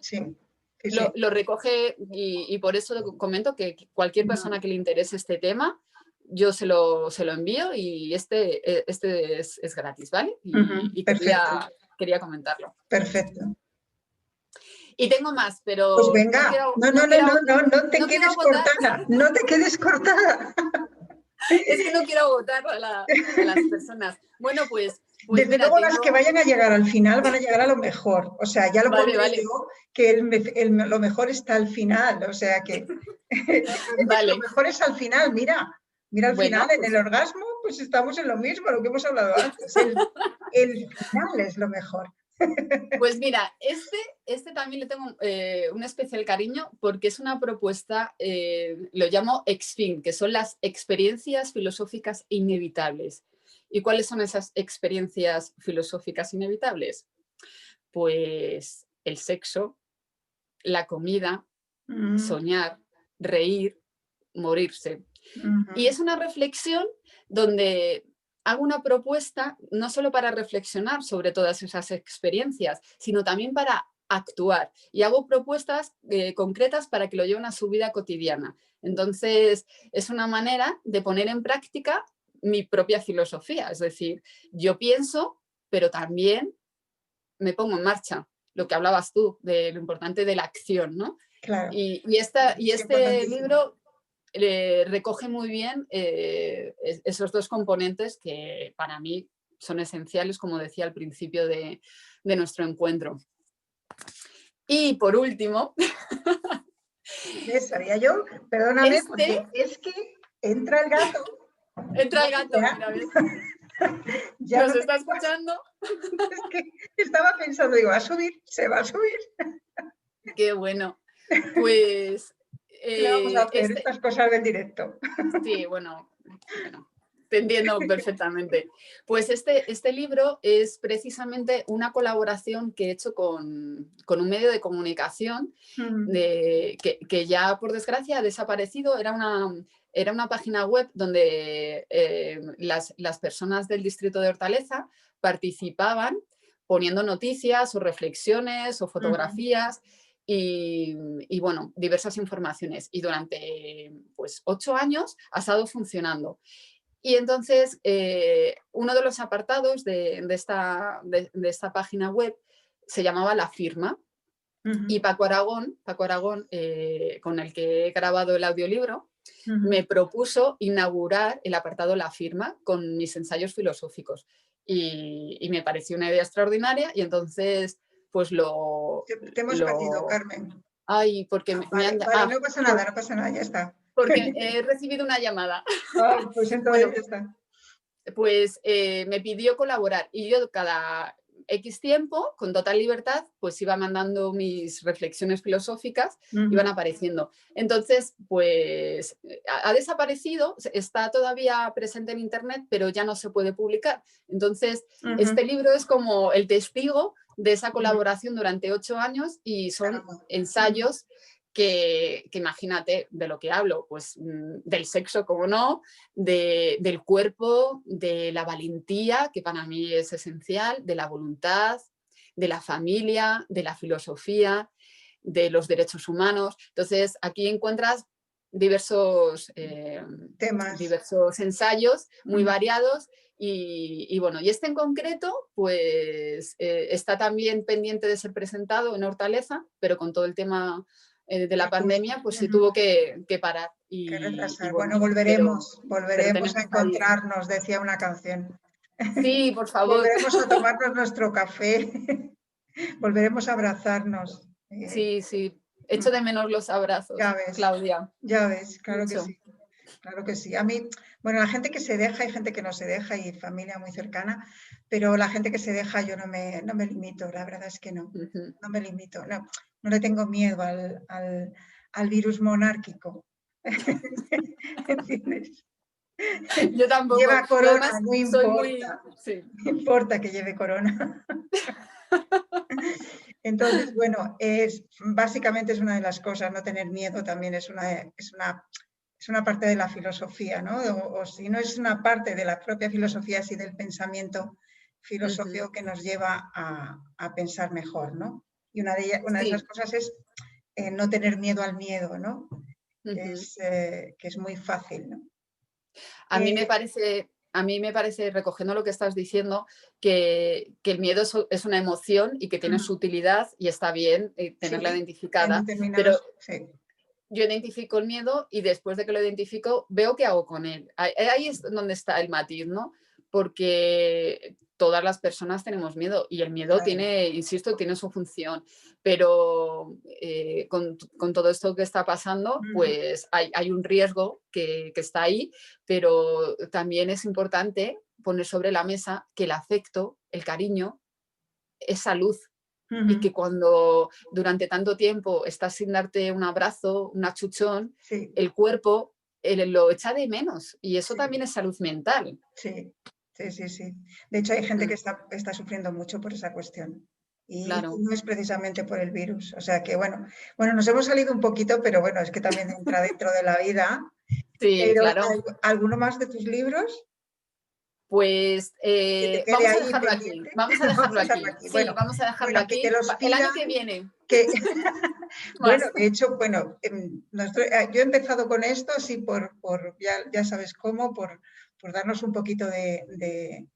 Lo recoge y por eso comento que cualquier persona que le interese este tema, yo se lo envío y este es gratis, ¿vale? Y quería comentarlo.
Perfecto.
Y tengo más, pero
pues venga, no te quedes cortada, no te quedes cortada.
Es que no quiero agotar a las personas. Bueno, pues
desde
mira,
luego las que vayan a llegar al final van a llegar a lo mejor. O sea, ya lo pondré yo, que lo mejor está al final. O sea que lo mejor es al final, mira al final, en el orgasmo, pues estamos en lo mismo, lo que hemos hablado antes. El final es lo mejor.
Pues mira, este también le tengo un especial cariño porque es una propuesta, lo llamo EXFIN, que son las experiencias filosóficas inevitables. ¿Y cuáles son esas experiencias filosóficas inevitables? Pues el sexo, la comida, soñar, reír, morirse. Y es una reflexión donde hago una propuesta no solo para reflexionar sobre todas esas experiencias, sino también para actuar. Y hago propuestas concretas para que lo lleven a su vida cotidiana. Entonces, es una manera de poner en práctica mi propia filosofía. Es decir, yo pienso, pero también me pongo en marcha. Lo que hablabas tú, de lo importante de la acción, ¿no?
Claro.
Y este libro recoge muy bien esos dos componentes que para mí son esenciales, como decía al principio de nuestro encuentro. Y por último...
Sabía yo, perdóname, porque es que entra el gato.
Entra el gato, mira, ¿ves?
Ya
¿Nos está escuchando?
Es que estaba pensando, digo, ¿va a subir? ¿Se va a subir?
Qué bueno. Pues...
¿Qué le vamos a hacer? Estas cosas del directo.
Sí, bueno, Bueno, te entiendo perfectamente. Pues este libro es precisamente una colaboración que he hecho con un medio de comunicación que ya por desgracia ha desaparecido. Era una página web donde las personas del distrito de Hortaleza participaban poniendo noticias o reflexiones o fotografías y bueno, diversas informaciones. Y durante pues 8 años ha estado funcionando. Y entonces, uno de los apartados de esta página web se llamaba La Firma. Y Paco Aragón, con el que he grabado el audiolibro, me propuso inaugurar el apartado La Firma con mis ensayos filosóficos. Y me pareció una idea extraordinaria y entonces pues
Te hemos perdido, Carmen.
Ay, porque
Vale, no pasa nada, ya está.
Porque he recibido una llamada.
Pues entonces ya está.
Pues me pidió colaborar y yo cada X tiempo, con total libertad, pues iba mandando mis reflexiones filosóficas, iban apareciendo. Entonces, pues ha desaparecido, está todavía presente en internet, pero ya no se puede publicar. Entonces, este libro es como el testigo de esa colaboración durante 8 años y son ensayos que imagínate de lo que hablo, pues del sexo, como no, del cuerpo, de la valentía, que para mí es esencial, de la voluntad, de la familia, de la filosofía, de los derechos humanos. Entonces, aquí encuentras diversos
temas,
diversos ensayos muy variados y bueno, y este en concreto pues está también pendiente de ser presentado en Hortaleza, pero con todo el tema de la pandemia, pues se tuvo que parar.
Que retrasar.
Bueno,
volveremos
tenemos
a encontrarnos, decía una canción.
Sí, por favor.
Volveremos a tomarnos nuestro café, volveremos a abrazarnos.
Sí, sí. Echo de menos los abrazos,
ya ves,
Claudia.
Ya ves, claro
Mucho.
que sí. Claro que sí. A mí, bueno, la gente que se deja, hay gente que no se deja y familia muy cercana, pero la gente que se deja yo no me limito, la verdad es que no, no me limito, no le tengo miedo al virus monárquico. ¿Entiendes?
Yo tampoco.
Lleva corona,
Además,
no importa, no importa que lleve corona. Entonces, bueno, básicamente es una de las cosas, no tener miedo también es una parte de la filosofía, ¿no? O si no es una parte de la propia filosofía, sí del pensamiento filosófico que nos lleva a pensar mejor, ¿no? Y una de esas cosas es no tener miedo al miedo, ¿no? Que es muy fácil, ¿no?
A mí me parece, recogiendo lo que estás diciendo, que el miedo es una emoción y que tiene su utilidad y está bien tenerla identificada. Pero yo identifico el miedo y después de que lo identifico, veo qué hago con él. Ahí es donde está el matiz, ¿no? Porque todas las personas tenemos miedo y el miedo tiene, insisto, tiene su función. Pero con todo esto que está pasando, pues hay un riesgo que está ahí, pero también es importante poner sobre la mesa que el afecto, el cariño, es salud. Y que cuando durante tanto tiempo estás sin darte un abrazo, un achuchón, el cuerpo lo echa de menos y eso también es salud mental.
Sí. De hecho, hay gente que está sufriendo mucho por esa cuestión. Y no es precisamente por el virus. O sea que, bueno, nos hemos salido un poquito, pero bueno, es que también entra dentro de la vida.
Sí,
pero,
claro.
¿alguno más de tus libros?
Pues vamos a dejarlo aquí. Vamos a dejarlo aquí. Sí,
bueno,
vamos a dejarlo aquí.
Que los pidan,
el año que viene.
Bueno, de hecho, yo he empezado con esto, sí, ya sabes cómo, por darnos un poquito de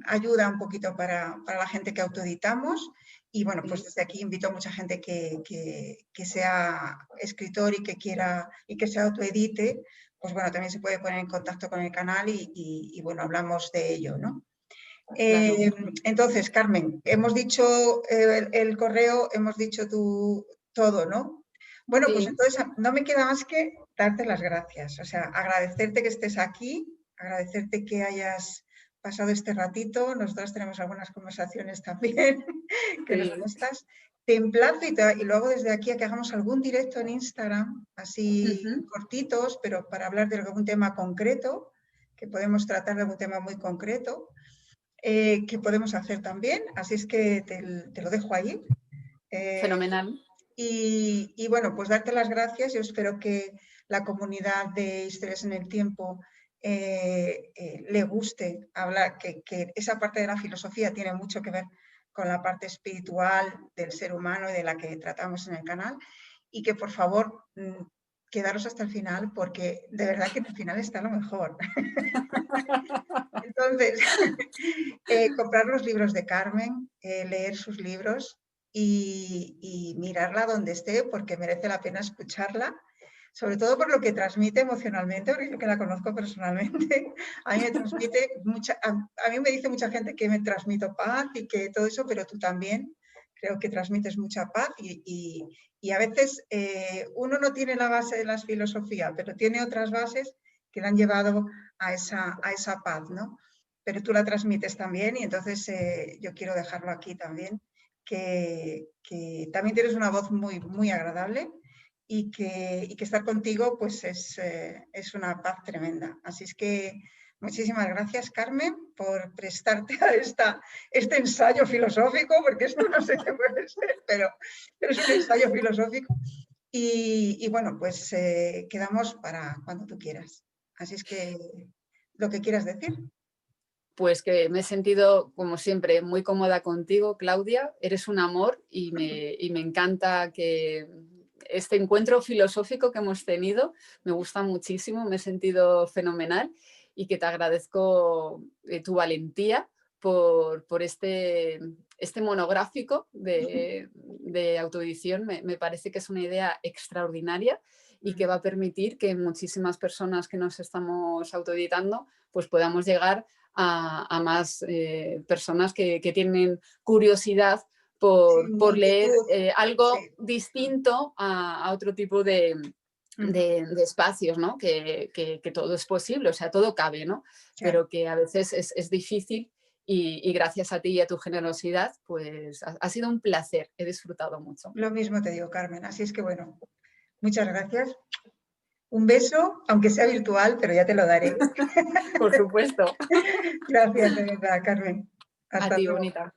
ayuda un poquito para la gente que autoeditamos. Y bueno, pues desde aquí invito a mucha gente que sea escritor y que quiera y que se autoedite, pues bueno, también se puede poner en contacto con el canal y bueno, hablamos de ello, ¿no? Entonces, Carmen, hemos dicho el correo, hemos dicho todo, ¿no? Bueno, pues entonces no me queda más que darte las gracias, o sea, agradecerte que estés aquí, agradecerte que hayas pasado este ratito. Nosotras tenemos algunas conversaciones también que nos gustas. te emplazo y lo hago desde aquí a que hagamos algún directo en Instagram, así cortitos, pero para hablar de algún tema concreto, que podemos tratar de algún tema muy concreto, que podemos hacer también. Así es que te lo dejo ahí.
Fenomenal.
Y bueno, pues darte las gracias. Yo espero que la comunidad de Historias en el Tiempo le guste hablar, que esa parte de la filosofía tiene mucho que ver con la parte espiritual del ser humano y de la que tratamos en el canal, y que por favor quedaros hasta el final, porque de verdad que en el final está lo mejor. Entonces, comprar los libros de Carmen, leer sus libros y mirarla donde esté, porque merece la pena escucharla, sobre todo por lo que transmite emocionalmente, porque yo que la conozco personalmente, a mí me transmite a mí me dice mucha gente que me transmito paz y que todo eso, pero tú también creo que transmites mucha paz y a veces uno no tiene la base de la filosofía, pero tiene otras bases que le han llevado a esa paz, ¿no? Pero tú la transmites también y entonces yo quiero dejarlo aquí también, que también tienes una voz muy, muy agradable y que estar contigo pues es una paz tremenda. Así es que muchísimas gracias, Carmen, por prestarte a este ensayo filosófico, porque esto no sé qué puede ser, pero es un ensayo filosófico. Y bueno, pues quedamos para cuando tú quieras. Así es que lo que quieras decir.
Pues que me he sentido, como siempre, muy cómoda contigo, Claudia. Eres un amor y me encanta que este encuentro filosófico que hemos tenido me gusta muchísimo, me he sentido fenomenal y que te agradezco tu valentía por este monográfico de autoedición. Me parece que es una idea extraordinaria y que va a permitir que muchísimas personas que nos estamos autoeditando pues podamos llegar a más personas que tienen curiosidad por leer algo distinto a otro tipo de espacios, ¿no? Que todo es posible, o sea, todo cabe, ¿no? Pero que a veces es difícil y gracias a ti y a tu generosidad, pues ha sido un placer, he disfrutado mucho.
Lo mismo te digo, Carmen, así es que bueno, muchas gracias. Un beso, aunque sea virtual, pero ya te lo daré.
Por supuesto.
Gracias, de verdad, Carmen.
Hasta a ti, luego. Bonita.